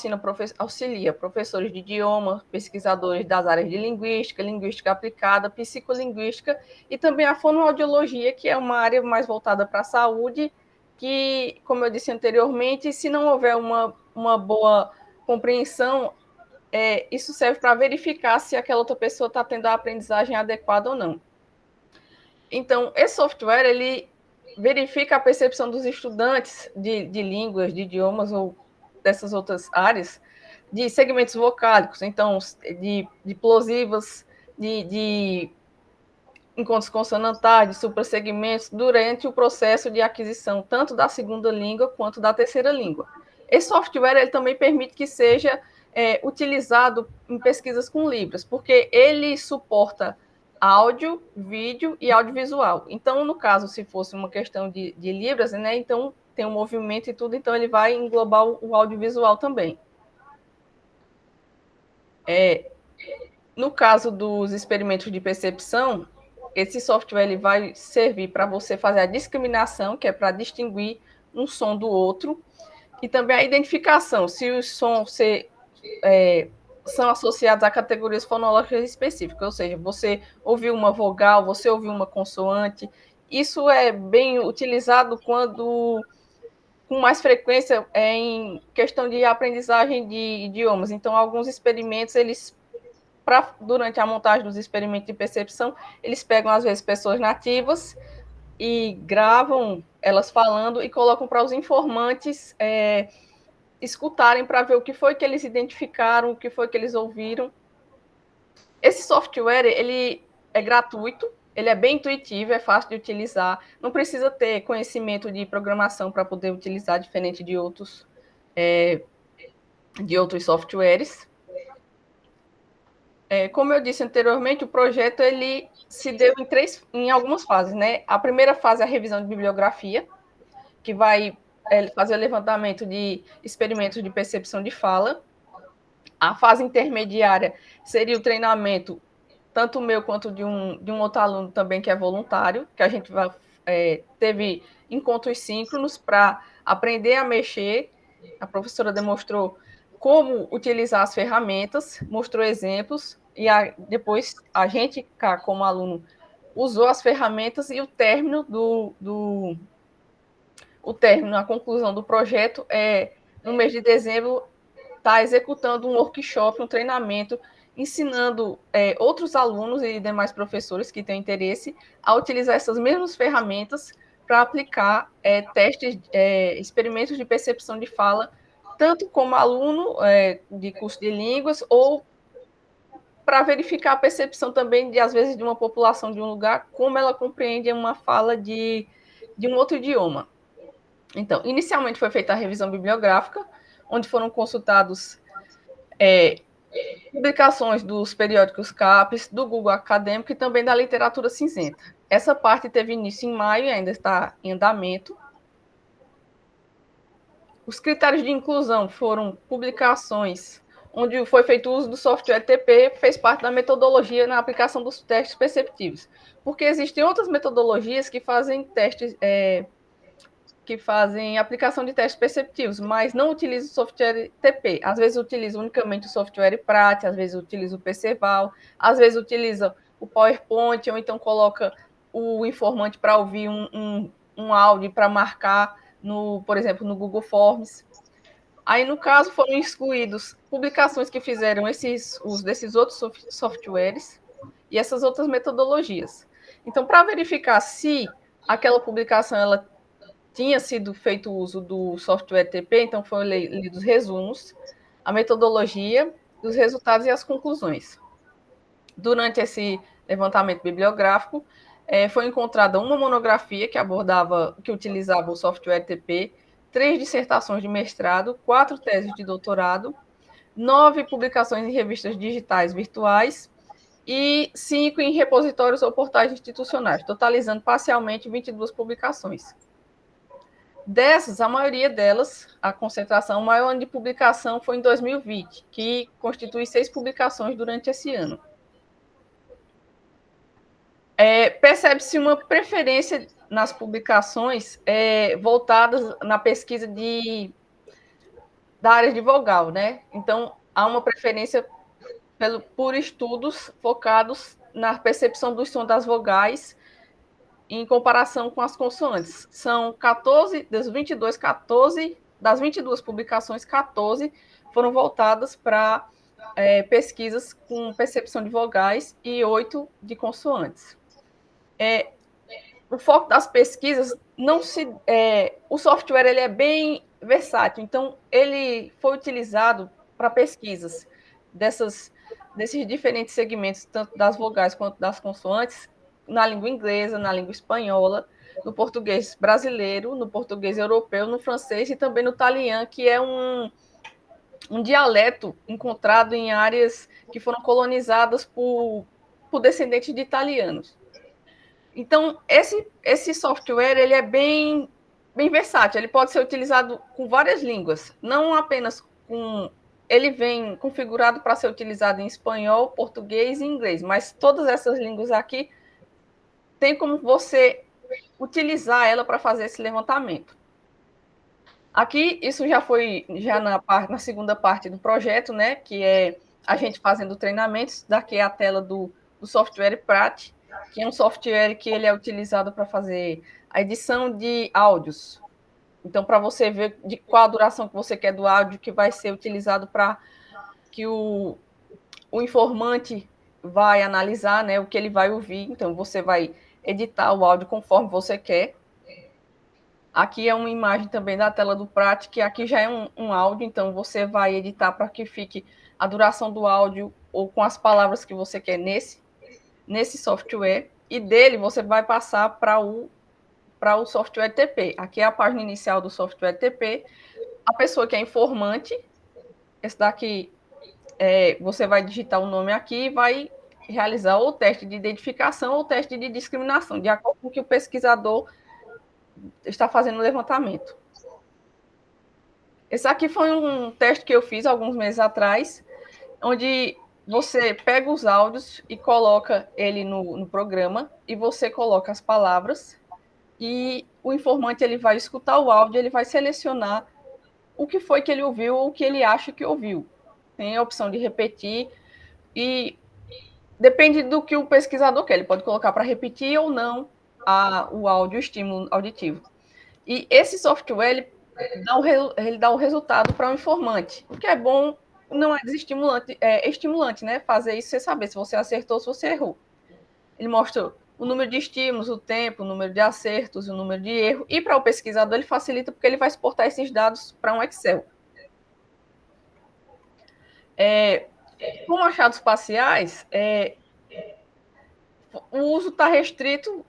auxilia professores de idioma, pesquisadores das áreas de linguística, linguística aplicada, psicolinguística e também a fonoaudiologia, que é uma área mais voltada para a saúde, que, como eu disse anteriormente, se não houver uma boa compreensão, isso serve para verificar se aquela outra pessoa está tendo a aprendizagem adequada ou não. Então, esse software, ele verifica a percepção dos estudantes de línguas, de idiomas ou dessas outras áreas, de segmentos vocálicos, então, de plosivas, de encontros consonantais, de suprassegmentos, durante o processo de aquisição, tanto da segunda língua quanto da terceira língua. Esse software ele também permite que seja utilizado em pesquisas com Libras, porque ele suporta áudio, vídeo e audiovisual. Então, no caso, se fosse uma questão de Libras, né, então tem um movimento e tudo, então ele vai englobar o audiovisual também. No caso dos experimentos de percepção, esse software ele vai servir para você fazer a discriminação, que é para distinguir um som do outro, e também a identificação, se os sons são associados a categorias fonológicas específicas, ou seja, você ouviu uma vogal, você ouviu uma consoante. Isso é bem utilizado quando, com mais frequência, em questão de aprendizagem de idiomas. Então, alguns experimentos, durante a montagem dos experimentos de percepção, eles pegam, às vezes, pessoas nativas e gravam elas falando e colocam para os informantes escutarem para ver o que foi que eles identificaram, o que foi que eles ouviram. Esse software, ele é gratuito, ele é bem intuitivo, é fácil de utilizar, não precisa ter conhecimento de programação para poder utilizar, diferente de outros softwares. Como eu disse anteriormente, o projeto ele se deu em algumas fases, né? A primeira fase é a revisão de bibliografia, que vai fazer o levantamento de experimentos de percepção de fala. A fase intermediária seria o treinamento, tanto meu quanto de um outro aluno também que é voluntário, que a gente teve encontros síncronos para aprender a mexer. A professora demonstrou como utilizar as ferramentas, mostrou exemplos, e depois a gente, como aluno, usou as ferramentas e o término a conclusão do projeto no mês de dezembro, está executando um workshop, um treinamento, ensinando outros alunos e demais professores que têm interesse a utilizar essas mesmas ferramentas para aplicar experimentos de percepção de fala, tanto como aluno de curso de línguas, ou para verificar a percepção também, às vezes, de uma população de um lugar, como ela compreende uma fala de um outro idioma. Então, inicialmente foi feita a revisão bibliográfica, onde foram consultados publicações dos periódicos CAPES, do Google Acadêmico e também da literatura cinzenta. Essa parte teve início em maio e ainda está em andamento. Os critérios de inclusão foram publicações onde foi feito uso do software TP, fez parte da metodologia na aplicação dos testes perceptivos. Porque existem outras metodologias que fazem testes, que fazem aplicação de testes perceptivos, mas não utilizam o software TP. Às vezes utilizam unicamente o software Prat, às vezes utilizam o Perceval, às vezes utilizam o PowerPoint, ou então coloca o informante para ouvir um áudio para marcar, por exemplo, no Google Forms. Aí, no caso, foram excluídos publicações que fizeram uso desses outros softwares e essas outras metodologias. Então, para verificar se aquela publicação ela tinha sido feito uso do software TP, então foram lidos resumos, a metodologia, os resultados e as conclusões. Durante esse levantamento bibliográfico, foi encontrada uma monografia que utilizava o software TP, 3 dissertações de mestrado, 4 teses de doutorado, 9 publicações em revistas digitais virtuais e 5 em repositórios ou portais institucionais, totalizando parcialmente 22 publicações. Dessas, a maioria delas, a concentração, o maior ano de publicação foi em 2020, que constitui 6 publicações durante esse ano. Percebe-se uma preferência nas publicações voltadas na pesquisa da área de vogal, né? Então, há uma preferência por estudos focados na percepção do som das vogais em comparação com as consoantes. São 14, das 22 publicações, 14 foram voltadas para pesquisas com percepção de vogais e 8 de consoantes. O foco das pesquisas o software ele é bem versátil, então ele foi utilizado para pesquisas desses diferentes segmentos, tanto das vogais quanto das consoantes, na língua inglesa, na língua espanhola, no português brasileiro, no português europeu, no francês e também no italiano, que é um dialeto encontrado em áreas que foram colonizadas por descendentes de italianos. Então, esse software ele é bem versátil, ele pode ser utilizado com várias línguas, não apenas com... Ele vem configurado para ser utilizado em espanhol, português e inglês, mas todas essas línguas aqui tem como você utilizar ela para fazer esse levantamento. Aqui, isso já foi na segunda parte do projeto, né, que é a gente fazendo treinamentos. Daqui é a tela do software Prat, que é um software que ele é utilizado para fazer a edição de áudios. Então, para você ver de qual a duração que você quer do áudio que vai ser utilizado para que o informante vai analisar, né, o que ele vai ouvir. Então, você vai editar o áudio conforme você quer. Aqui é uma imagem também da tela do Prat, que aqui já é um áudio, então você vai editar para que fique a duração do áudio ou com as palavras que você quer nesse software, e dele você vai passar para o software TP. Aqui é a página inicial do software TP. A pessoa que é informante, esse daqui, você vai digitar o nome aqui e vai realizar ou teste de identificação ou teste de discriminação, de acordo com o que o pesquisador está fazendo o levantamento. Esse aqui foi um teste que eu fiz alguns meses atrás, onde você pega os áudios e coloca ele no programa, e você coloca as palavras, e o informante ele vai escutar o áudio, ele vai selecionar o que foi que ele ouviu ou o que ele acha que ouviu. Tem a opção de repetir, e depende do que o pesquisador quer. Ele pode colocar para repetir ou não o áudio, o estímulo auditivo. E esse software ele dá o resultado para o informante, o que é bom, não é desestimulante, é estimulante, né? Fazer isso, você saber se você acertou ou se você errou. Ele mostra o número de estímulos, o tempo, o número de acertos, o número de erro, e para o pesquisador ele facilita porque ele vai exportar esses dados para um Excel. Com achados parciais, o uso está restrito,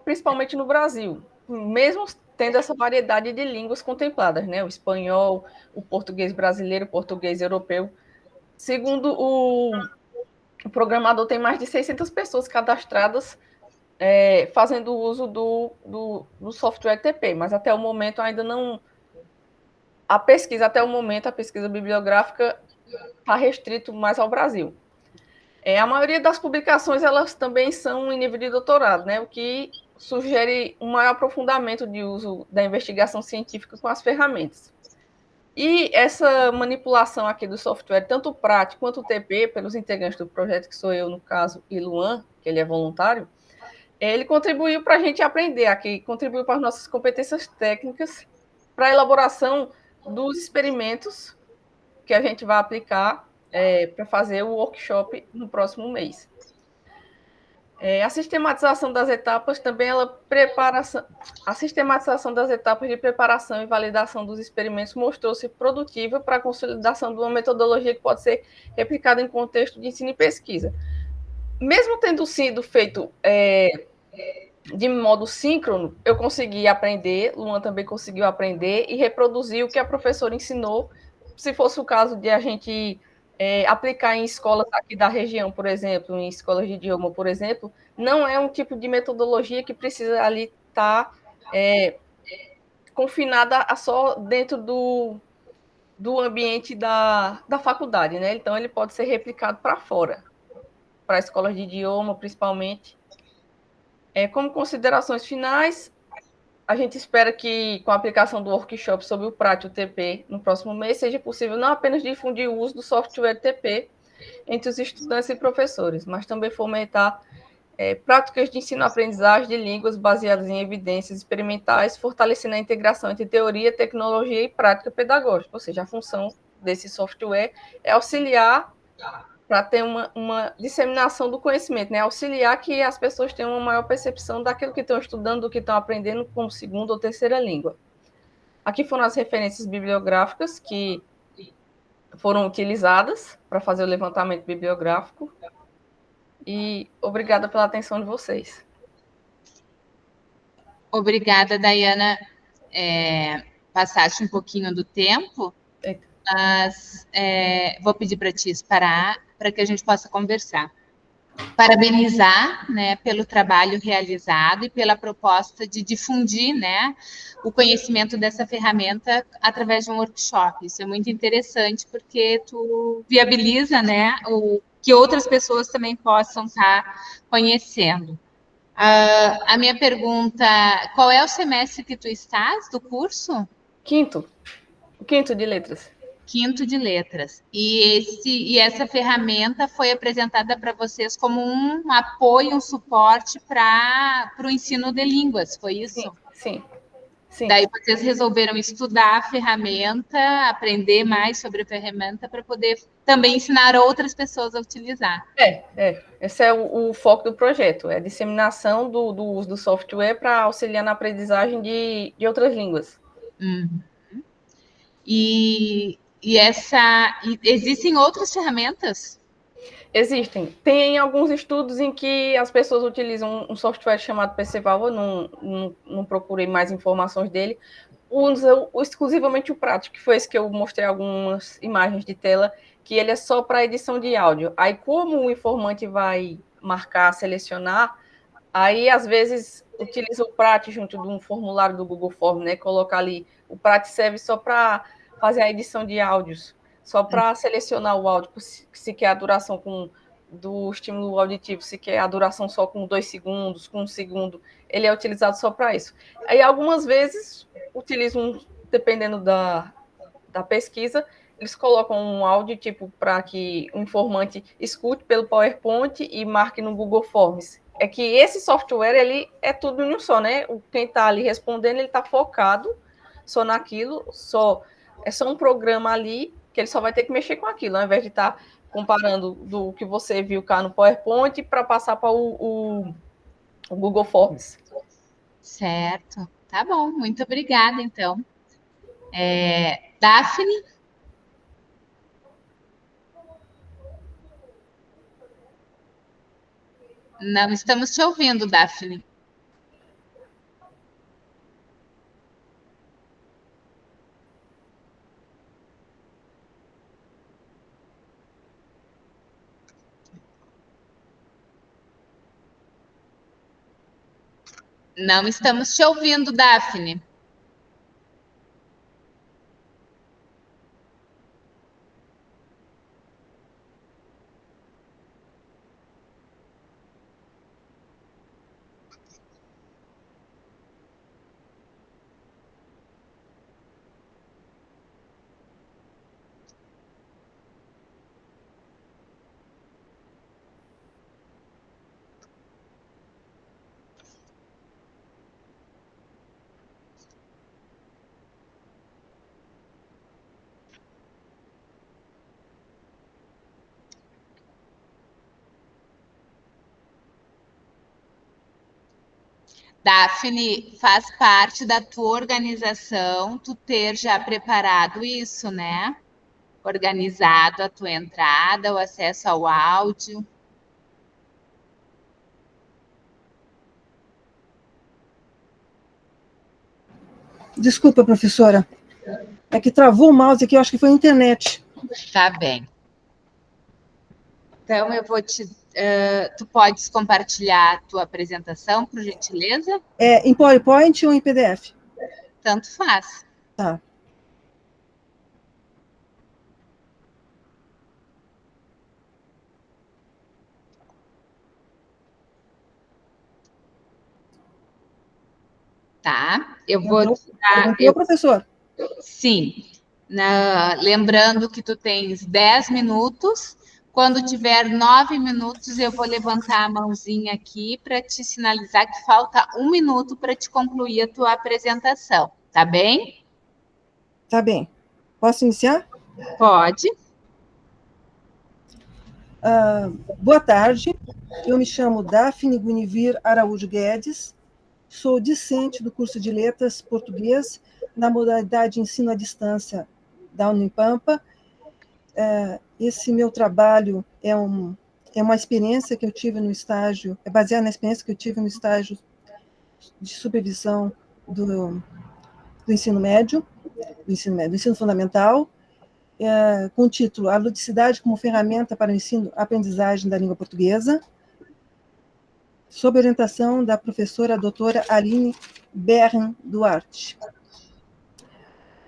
principalmente no Brasil, mesmo tendo essa variedade de línguas contempladas, né? O espanhol, o português brasileiro, o português europeu. Segundo o programador, tem mais de 600 pessoas cadastradas fazendo uso do software TP, mas até o momento ainda não... A pesquisa bibliográfica está restrito mais ao Brasil. A maioria das publicações, elas também são em nível de doutorado, né? O que sugere um maior aprofundamento de uso da investigação científica com as ferramentas. E essa manipulação aqui do software, tanto o Prat quanto o TP, pelos integrantes do projeto, que sou eu, no caso, e Luan, que ele é voluntário, ele contribuiu para a gente aprender aqui, contribuiu para as nossas competências técnicas, para a elaboração dos experimentos que a gente vai aplicar para fazer o workshop no próximo mês. A sistematização das etapas também, a sistematização das etapas de preparação e validação dos experimentos mostrou-se produtiva para a consolidação de uma metodologia que pode ser replicada em contexto de ensino e pesquisa. Mesmo tendo sido feito de modo síncrono, eu consegui aprender, Luan também conseguiu aprender e reproduzir o que a professora ensinou. Se fosse o caso de a gente aplicar em escolas aqui da região, por exemplo, em escolas de idioma, por exemplo, não é um tipo de metodologia que precisa ali estar confinada a só dentro do ambiente da faculdade, né? Então, ele pode ser replicado para fora, para escolas de idioma, principalmente. Como considerações finais, a gente espera que, com a aplicação do workshop sobre o PRAT e o TP no próximo mês, seja possível não apenas difundir o uso do software TP entre os estudantes e professores, mas também fomentar práticas de ensino-aprendizagem de línguas baseadas em evidências experimentais, fortalecendo a integração entre teoria, tecnologia e prática pedagógica. Ou seja, a função desse software é auxiliar para ter uma disseminação do conhecimento, né? Auxiliar que as pessoas tenham uma maior percepção daquilo que estão estudando, do que estão aprendendo como segunda ou terceira língua. Aqui foram as referências bibliográficas que foram utilizadas para fazer o levantamento bibliográfico. E obrigada pela atenção de vocês. Obrigada, Dayana. Passaste um pouquinho do tempo, mas vou pedir para ti parar para que a gente possa conversar. Parabenizar, né, pelo trabalho realizado e pela proposta de difundir, né, o conhecimento dessa ferramenta através de um workshop. Isso é muito interessante porque tu viabiliza, né, que outras pessoas também possam estar conhecendo. A minha pergunta, qual é o semestre que tu estás do curso? Quinto de letras. Quinto de letras. E essa ferramenta foi apresentada para vocês como um apoio, um suporte para o ensino de línguas, foi isso? Sim. Daí vocês resolveram estudar a ferramenta, aprender mais sobre a ferramenta para poder também ensinar outras pessoas a utilizar. Esse é o foco do projeto, é a disseminação do uso do software para auxiliar na aprendizagem de outras línguas. Existem outras ferramentas? Existem. Tem alguns estudos em que as pessoas utilizam um software chamado Perceval, eu não procurei mais informações dele, usa exclusivamente o Prato, que foi esse que eu mostrei algumas imagens de tela, que ele é só para edição de áudio. Aí, como o informante vai marcar, selecionar, aí, às vezes, utiliza o Prat junto de um formulário do Google Forms, né? Colocar ali, o Prat serve só para fazer a edição de áudios, só para selecionar o áudio, se quer a duração do estímulo auditivo, se quer a duração só com 2 segundos, com 1 segundo, ele é utilizado só para isso. Aí, algumas vezes, utilizam, dependendo da pesquisa, eles colocam um áudio tipo para que o informante escute pelo PowerPoint e marque no Google Forms. É que esse software, ele é tudo em um só, né? Quem está ali respondendo, ele está focado só naquilo, é só um programa ali que ele só vai ter que mexer com aquilo, ao invés de estar comparando do que você viu cá no PowerPoint para passar para o Google Forms. Certo. Tá bom, muito obrigada, então. Daphne? Não estamos te ouvindo, Daphne. Não estamos te ouvindo, Daphne. Daphne, faz parte da tua organização tu ter já preparado isso, né? Organizado a tua entrada, o acesso ao áudio. Desculpa, professora. É que travou o mouse aqui, eu acho que foi a internet. Tá bem. Então, eu vou tu podes compartilhar a tua apresentação, por gentileza? Em PowerPoint ou em PDF? Tanto faz. Tá. Tá? Eu vou... Entrou, professor? Sim. Lembrando que tu tens 10 minutos. Quando tiver 9 minutos, eu vou levantar a mãozinha aqui para te sinalizar que falta 1 minuto para te concluir a tua apresentação. Tá bem? Tá bem. Posso iniciar? Pode. Boa tarde. Eu me chamo Daphne Gunivir Araújo Guedes. Sou discente do curso de Letras Português na modalidade Ensino à Distância da Unipampa. Esse meu trabalho é uma experiência que eu tive no estágio, é baseado na experiência que eu tive no estágio de supervisão do ensino médio, do ensino fundamental, com o título A Ludicidade como Ferramenta para o Ensino-Aprendizagem da Língua Portuguesa, sob orientação da professora doutora Aline Bern Duarte.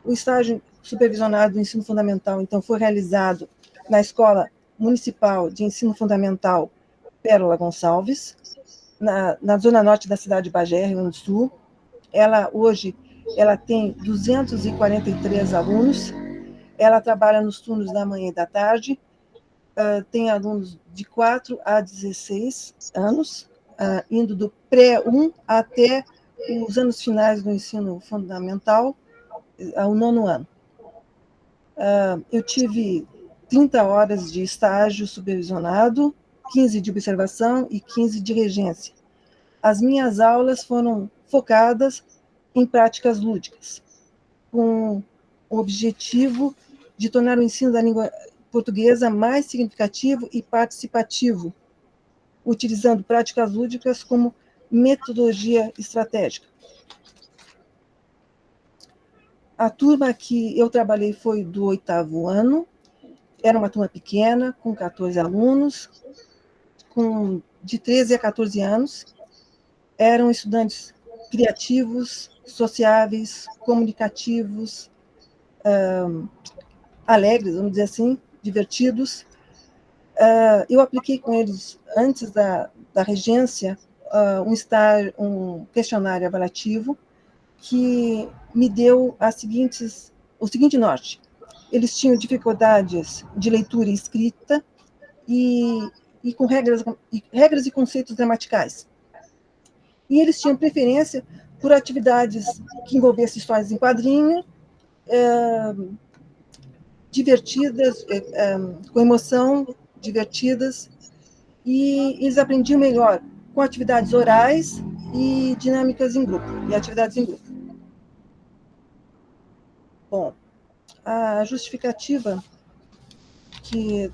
O estágio supervisionado do ensino fundamental, então, foi realizado na Escola Municipal de Ensino Fundamental Pérola Gonçalves, na zona norte da cidade de Bagé, Rio Grande do Sul. Hoje ela tem 243 alunos, ela trabalha nos turnos da manhã e da tarde, tem alunos de 4 a 16 anos, indo do pré-1 até os anos finais do ensino fundamental, ao 9º ano. Eu tive 30 horas de estágio supervisionado, 15 de observação e 15 de regência. As minhas aulas foram focadas em práticas lúdicas, com o objetivo de tornar o ensino da língua portuguesa mais significativo e participativo, utilizando práticas lúdicas como metodologia estratégica. A turma que eu trabalhei foi do 8º ano, era uma turma pequena, com 14 alunos, de 13 a 14 anos, eram estudantes criativos, sociáveis, comunicativos, alegres, vamos dizer assim, divertidos. Eu apliquei com eles, antes da regência, um questionário avaliativo que me deu o seguinte norte. Eles tinham dificuldades de leitura e escrita e com regras e conceitos gramaticais. E eles tinham preferência por atividades que envolvessem histórias em quadrinho, divertidas, com emoção, divertidas, e eles aprendiam melhor com atividades orais e dinâmicas em grupo, e atividades em grupo. Bom, a justificativa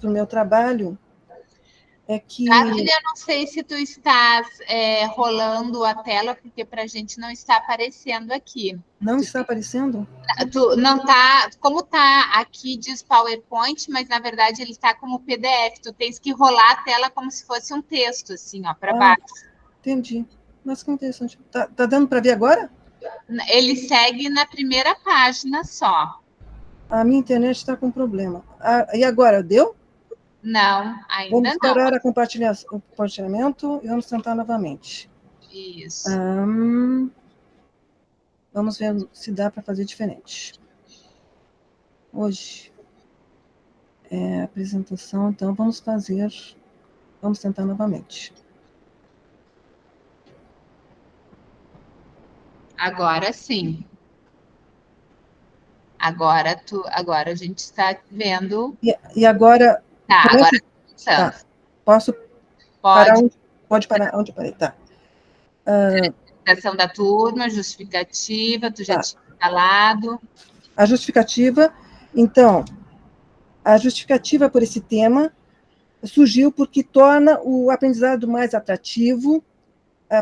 do meu trabalho é que... Daphne, eu não sei se tu estás rolando a tela, porque para a gente não está aparecendo aqui. Não está aparecendo? Tu não está... Como está aqui, diz PowerPoint, mas na verdade ele está como PDF. Tu tens que rolar a tela como se fosse um texto, assim, ó, para baixo. Entendi. Nossa, que interessante. Tá dando para ver agora? Ele segue na primeira página só. A minha internet está com problema. E agora, deu? Não, ainda Vamos não. parar o compartilhamento e vamos tentar novamente. Isso. Vamos ver se dá para fazer diferente. Hoje é a apresentação, então vamos tentar novamente. Agora sim. Agora a gente está vendo. E agora. Tá, agora tá. Posso parar? Pode parar onde eu parei, tá. Apresentação da turma, justificativa, tu já tinha falado. A justificativa, então, a justificativa por esse tema surgiu porque torna o aprendizado mais atrativo,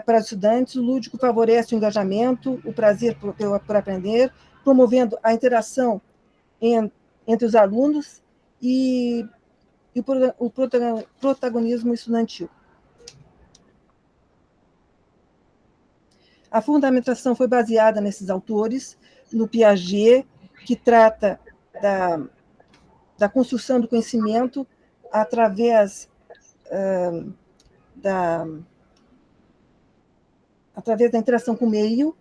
para os estudantes. O lúdico favorece o engajamento, o prazer por aprender, promovendo a interação entre os alunos e o protagonismo estudantil. A fundamentação foi baseada nesses autores, no Piaget, que trata da construção do conhecimento através da interação com o meio,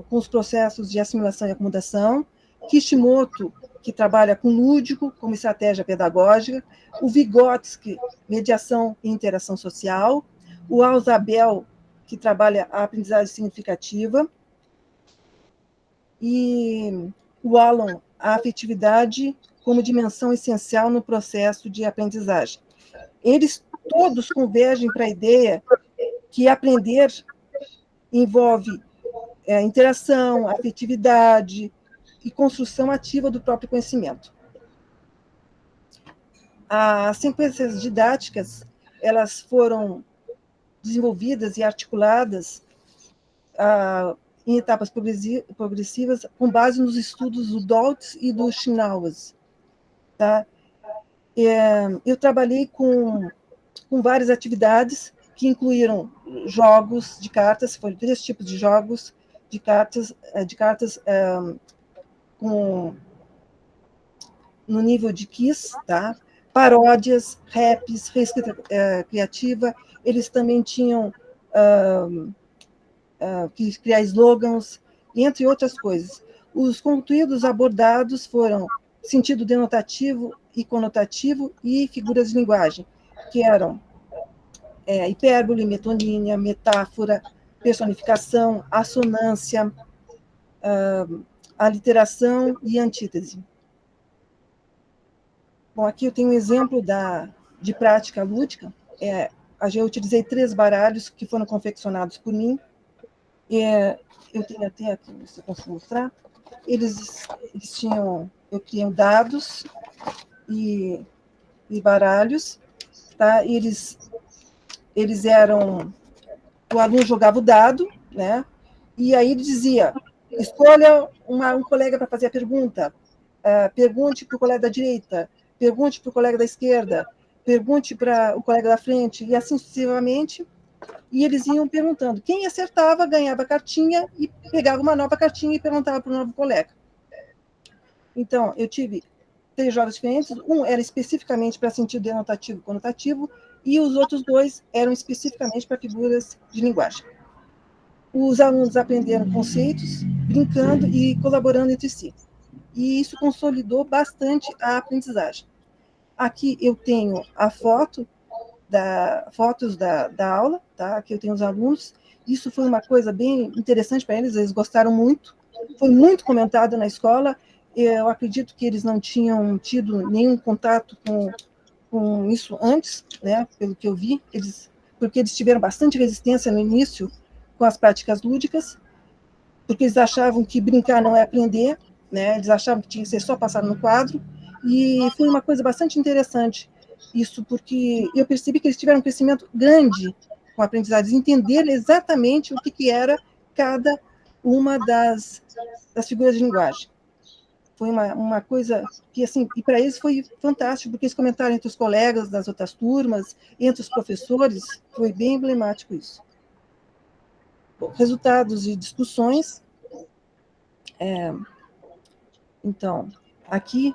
com os processos de assimilação e acomodação. Kishimoto, que trabalha com lúdico como estratégia pedagógica. O Vygotsky, mediação e interação social. O Alzabel, que trabalha a aprendizagem significativa. E o Alan, a afetividade como dimensão essencial no processo de aprendizagem. Eles todos convergem para a ideia que aprender envolve interação, afetividade e construção ativa do próprio conhecimento. As sequências didáticas, elas foram desenvolvidas e articuladas em etapas progressivas com base nos estudos do Doltz e do Schnauz. Tá? Eu trabalhei com várias atividades que incluíram jogos de cartas, foram 3 tipos de jogos de cartas no nível de quiz, tá? Paródias, raps, reescrita criativa. Eles também tinham que criar slogans, entre outras coisas. Os conteúdos abordados foram sentido denotativo e conotativo e figuras de linguagem, que eram hipérbole, metonímia, metáfora, personificação, assonância, aliteração e antítese. Bom, aqui eu tenho um exemplo de prática lúdica. Eu utilizei 3 baralhos que foram confeccionados por mim. Eu tenho até aqui, se eu consigo mostrar. Eu criei dados e baralhos, tá? Eles eram... O aluno jogava o dado, né? E aí ele dizia, escolha um colega para fazer a pergunta, pergunte para o colega da direita, pergunte para o colega da esquerda, pergunte para o colega da frente, e assim sucessivamente. E eles iam perguntando. Quem acertava, ganhava a cartinha e pegava uma nova cartinha e perguntava para o novo colega. Então, eu tive 3 jogos diferentes. Um era especificamente para sentido denotativo e conotativo, e os outros 2 eram especificamente para figuras de linguagem. Os alunos aprenderam conceitos, brincando e colaborando entre si. E isso consolidou bastante a aprendizagem. Aqui eu tenho a fotos da aula, tá? Aqui eu tenho os alunos. Isso foi uma coisa bem interessante para eles gostaram muito. Foi muito comentado na escola. Eu acredito que eles não tinham tido nenhum contato com isso antes, né? Pelo que eu vi, porque eles tiveram bastante resistência no início com as práticas lúdicas, porque eles achavam que brincar não é aprender, né? Eles achavam que tinha que ser só passar no quadro, e foi uma coisa bastante interessante isso, porque eu percebi que eles tiveram um crescimento grande com a aprendizagem, entender exatamente o que era cada uma das figuras de linguagem. Foi uma coisa que, assim, e para eles foi fantástico, porque eles comentaram entre os colegas das outras turmas, entre os professores, foi bem emblemático isso. Bom, resultados de discussões. Então, aqui,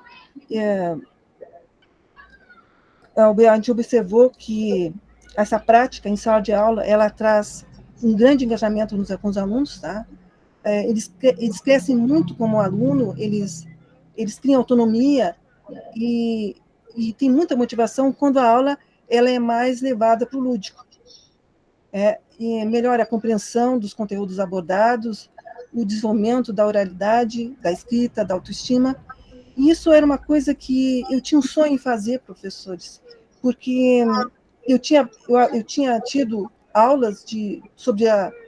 a gente observou que essa prática em sala de aula, ela traz um grande engajamento com os alunos, tá? Eles crescem muito como aluno, eles criam autonomia e tem muita motivação quando a aula ela é mais levada para o lúdico. E melhora a compreensão dos conteúdos abordados, o desenvolvimento da oralidade, da escrita, da autoestima. E isso era uma coisa que eu tinha um sonho em fazer, professores, porque eu tinha tido aulas sobre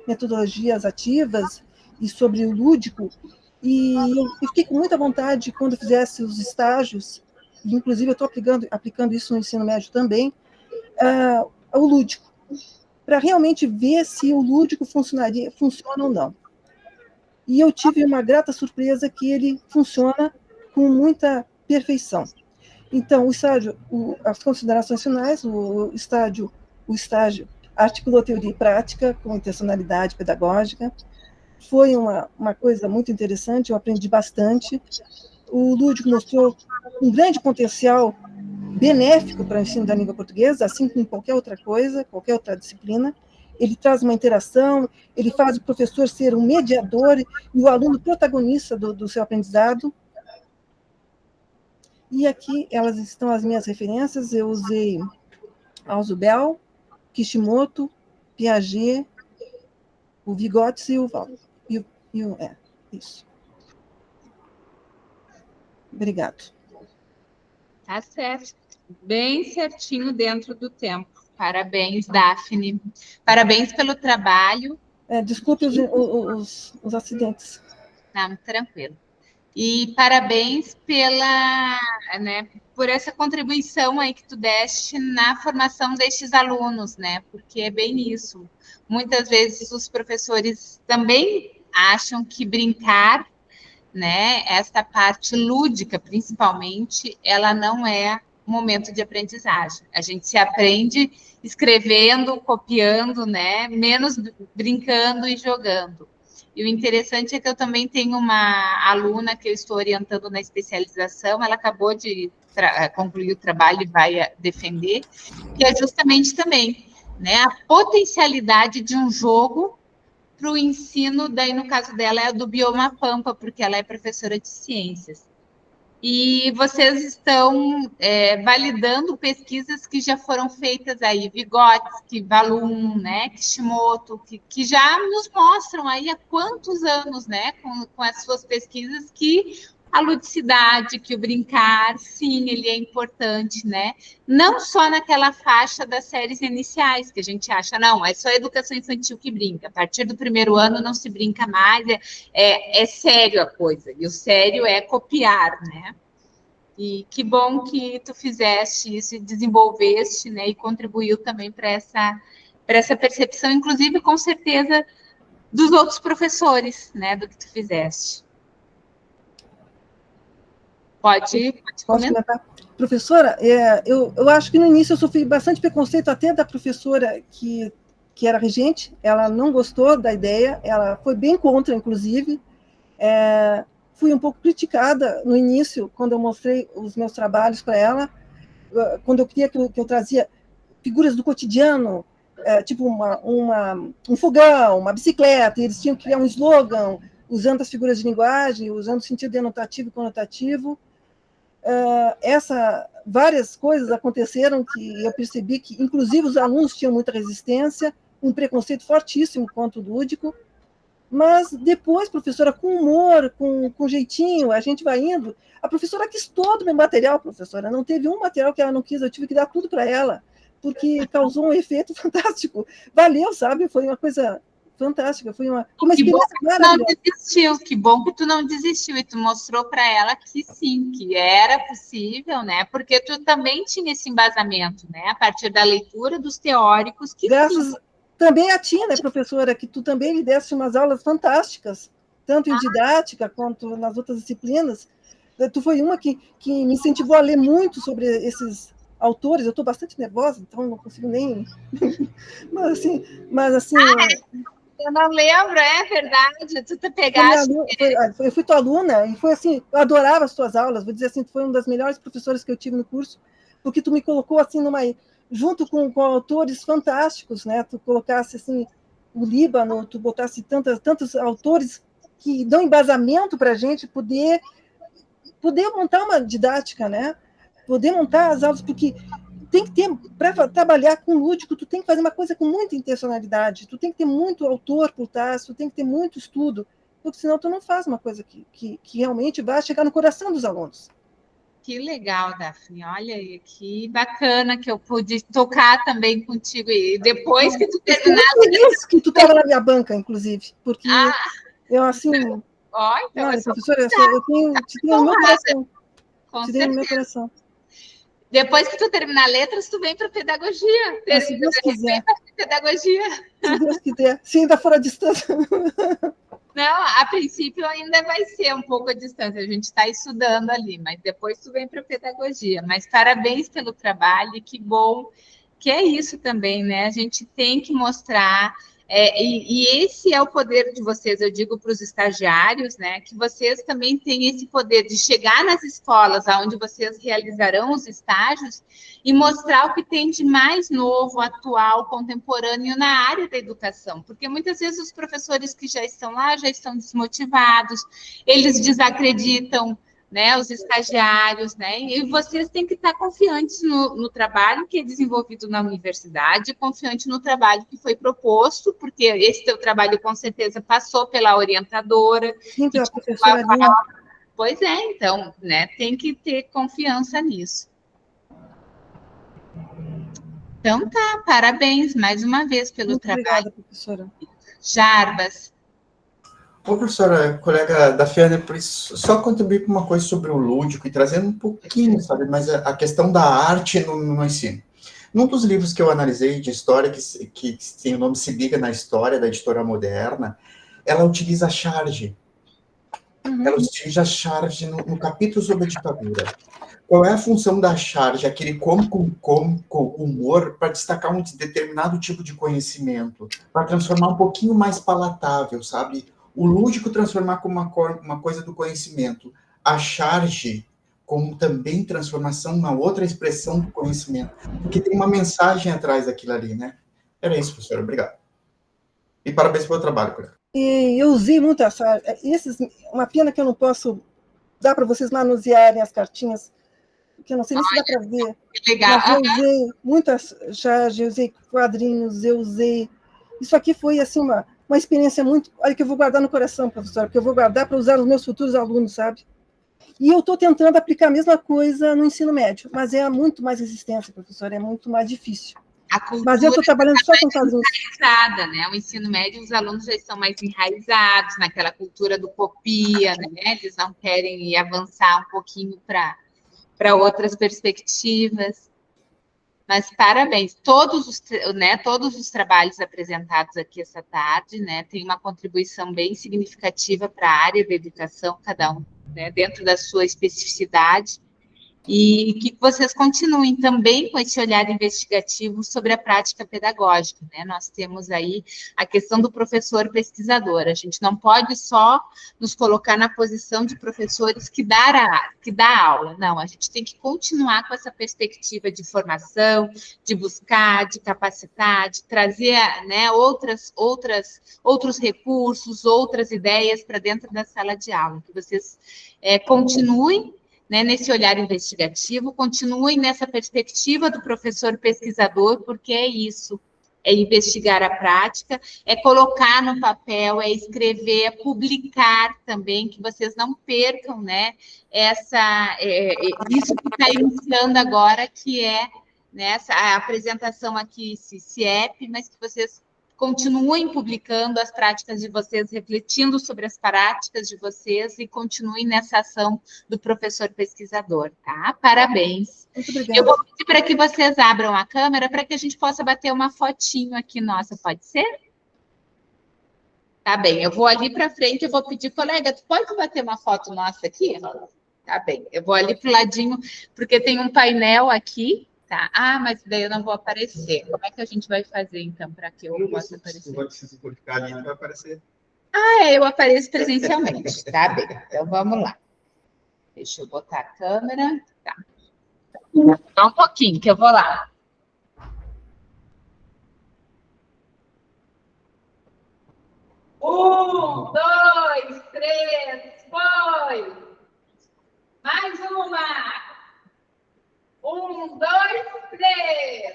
metodologias ativas e sobre o lúdico, e eu fiquei com muita vontade, quando eu fizesse os estágios, e inclusive eu estou aplicando isso no ensino médio também, o lúdico. para realmente ver se o lúdico funciona ou não. E eu tive uma grata surpresa que ele funciona com muita perfeição. Então, as considerações finais, o estágio articulou teoria e prática com intencionalidade pedagógica. Foi uma coisa muito interessante, eu aprendi bastante. O lúdico mostrou um grande potencial benéfico para o ensino da língua portuguesa, assim como qualquer outra coisa, qualquer outra disciplina. Ele traz uma interação, ele faz o professor ser um mediador e o aluno protagonista do seu aprendizado. E aqui elas estão as minhas referências. Eu usei Ausubel, Kishimoto, Piaget, o Vygotsky e o Val. Isso. Obrigado. Tá certo. Bem certinho dentro do tempo. Parabéns, Daphne. Parabéns pelo trabalho. Desculpe os acidentes. Não, tranquilo. E parabéns por essa contribuição aí que tu deste na formação destes alunos, né? Porque é bem isso. Muitas vezes os professores também acham que brincar, né? Esta parte lúdica, principalmente, ela não é momento de aprendizagem. A gente se aprende escrevendo, copiando, né? Menos brincando e jogando. E o interessante é que eu também tenho uma aluna que eu estou orientando na especialização, ela acabou de concluir o trabalho e vai defender, que é justamente também, né, a potencialidade de um jogo para o ensino, daí no caso dela é do Bioma Pampa, porque ela é professora de ciências. E vocês estão validando pesquisas que já foram feitas aí, Vygotsky, Valum, né, Kishimoto, que já nos mostram aí há quantos anos, né, com as suas pesquisas, que a ludicidade, que o brincar, sim, ele é importante, né? Não só naquela faixa das séries iniciais, que a gente acha, não, é só a educação infantil que brinca. A partir do primeiro ano não se brinca mais, é sério a coisa. E o sério é copiar, né? E que bom que tu fizeste isso e desenvolveste, né? E contribuiu também para essa percepção, inclusive, com certeza, dos outros professores, né? Do que tu fizeste. Pode comentar. Professora, eu acho que no início eu sofri bastante preconceito até da professora que era regente, ela não gostou da ideia, ela foi bem contra, inclusive. Fui um pouco criticada no início, quando eu mostrei os meus trabalhos para ela, quando eu queria que eu trazia figuras do cotidiano, tipo um fogão, uma bicicleta, e eles tinham que criar um slogan, usando as figuras de linguagem, usando o sentido denotativo e conotativo. Várias coisas aconteceram que eu percebi que, inclusive, os alunos tinham muita resistência, um preconceito fortíssimo contra o lúdico, mas depois, professora, com humor, com jeitinho, a gente vai indo. A professora quis todo o meu material, professora, não teve um material que ela não quis, eu tive que dar tudo para ela, porque causou um efeito fantástico. Valeu, sabe? Foi uma coisa fantástica, foi uma experiência maravilhosa. Que bom que tu não desistiu e tu mostrou para ela que sim, que era possível, né? Porque tu também tinha esse embasamento, né? A partir da leitura dos teóricos que graças também a ti, né, professora, que tu também me deste umas aulas fantásticas, tanto em didática quanto nas outras disciplinas. Tu foi uma que me incentivou a ler muito sobre esses autores. Eu estou bastante nervosa, então não consigo nem... mas assim... Eu não lembro, é verdade, tu pegaste... Eu fui tua aluna, e foi assim, eu adorava as tuas aulas, vou dizer assim, tu foi uma das melhores professoras que eu tive no curso, porque tu me colocou assim junto com autores fantásticos, né? Tu colocasse assim, o Líbano, tu botasse tantos autores que dão embasamento para a gente poder montar uma didática, né? Poder montar as aulas, porque tem que ter, para trabalhar com lúdico, tu tem que fazer uma coisa com muita intencionalidade, tu tem que ter muito autor por trás, tu tem que ter muito estudo, porque senão tu não faz uma coisa que realmente vai chegar no coração dos alunos. Que legal, Daphne, olha aí, que bacana que eu pude tocar também contigo, e depois que tu terminasse... Isso, que tu estava na minha banca, inclusive, porque eu, assim... então olha, professora, eu te tenho no meu coração. Com te tenho no meu coração. Depois que tu terminar letras, tu vem para pedagogia. Se Deus quiser. Pedagogia. Se Deus quiser. Se ainda for a distância. Não, a princípio ainda vai ser um pouco a distância, a gente está estudando ali, mas depois tu vem para pedagogia. Mas parabéns pelo trabalho, que bom que é isso também, né? A gente tem que mostrar, e esse é o poder de vocês, eu digo para os estagiários, né? Que vocês também têm esse poder de chegar nas escolas onde vocês realizarão os estágios e mostrar o que tem de mais novo, atual, contemporâneo na área da educação. Porque muitas vezes os professores que já estão lá já estão desmotivados, eles desacreditam, né, os estagiários, né, e vocês têm que estar confiantes no trabalho que é desenvolvido na universidade, confiante no trabalho que foi proposto, porque esse teu trabalho com certeza passou pela orientadora. Sim, pela professora Lina. Pois é, então, né, tem que ter confiança nisso. Então tá, parabéns mais uma vez pelo Muito trabalho. Obrigada, professora. Jarbas. Ô, professora, colega da Fiana, por isso, só contribuir com uma coisa sobre o lúdico e trazendo um pouquinho, sabe, mas a questão da arte no ensino. Num dos livros que eu analisei de história, que tem o nome Se Liga na História, da editora Moderna, ela utiliza a charge. Ela utiliza a charge no capítulo sobre a ditadura. Qual é a função da charge? Aquele com humor para destacar um determinado tipo de conhecimento, para transformar um pouquinho mais palatável, sabe? O lúdico transformar como uma coisa do conhecimento. A charge como também transformação, uma outra expressão do conhecimento. Porque tem uma mensagem atrás daquilo ali, né? Era isso, professora. Obrigado. E parabéns pelo trabalho, colega. E eu usei muito uma pena que eu não posso dar para vocês manusearem as cartinhas, porque eu não sei nem se dá para ver. Que legal. Mas eu usei muitas charges, eu usei quadrinhos, eu usei... Isso aqui foi, assim, uma experiência muito... Olha, que eu vou guardar no coração, professora, porque eu vou guardar para usar nos meus futuros alunos, sabe? E eu estou tentando aplicar a mesma coisa no ensino médio, mas é muito mais resistência, professora, é muito mais difícil. Mas eu estou trabalhando só com quadrinhos. Né? O ensino médio, os alunos já estão mais enraizados naquela cultura do copia, né? Eles não querem avançar um pouquinho para outras perspectivas. Mas parabéns, todos os trabalhos apresentados aqui essa tarde, né, tem uma contribuição bem significativa para a área da educação, cada um, né, dentro da sua especificidade, e que vocês continuem também com esse olhar investigativo sobre a prática pedagógica, né? Nós temos aí a questão do professor pesquisador, a gente não pode só nos colocar na posição de professores que dá aula, não, a gente tem que continuar com essa perspectiva de formação, de buscar, de capacitar, de trazer, né, outros recursos, outras ideias para dentro da sala de aula, que vocês continuem, né, nesse olhar investigativo, continuem nessa perspectiva do professor pesquisador, porque é isso, é investigar a prática, é colocar no papel, é escrever, é publicar também, que vocês não percam, né, isso que está iniciando agora, que é, né, a apresentação aqui, CIEP, mas que vocês continuem publicando as práticas de vocês, refletindo sobre as práticas de vocês e continuem nessa ação do professor pesquisador, tá? Parabéns. Muito obrigada. Eu vou pedir para que vocês abram a câmera para que a gente possa bater uma fotinho aqui nossa, pode ser? Tá bem, eu vou ali para frente, eu vou pedir, colega, tu pode bater uma foto nossa aqui? Tá bem, eu vou ali para o ladinho, porque tem um painel aqui. Tá. Ah, mas daí eu não vou aparecer. Como é que a gente vai fazer, então, para que eu possa aparecer? Não vai precisar ficar ali, não vai aparecer. Ah, eu apareço presencialmente. Tá bem, então vamos lá. Deixa eu botar a câmera. Tá. Só um pouquinho, que eu vou lá. Um, dois, três, foi! Mais uma! 1, 2, 3.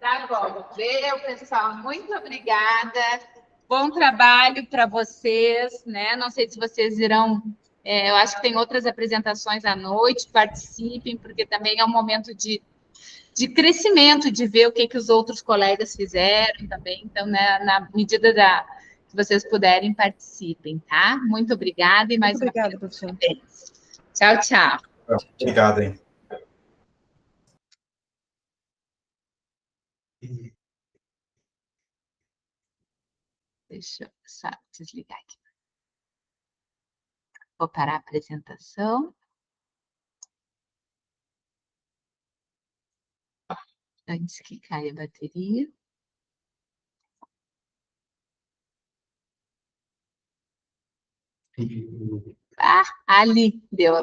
Tá bom. Valeu, pessoal. Muito obrigada. Bom trabalho para vocês, né? Não sei se vocês irão... eu acho que tem outras apresentações à noite. Participem, porque também é um momento de crescimento, de ver o que os outros colegas fizeram também. Então, né, na medida que vocês puderem, participem, tá? Muito obrigada e mais uma vez. Obrigada, professor. Tchau, tchau. Obrigado, hein? Deixa eu só desligar aqui. Vou parar a apresentação. Antes que caia a bateria. Ah, ali deu.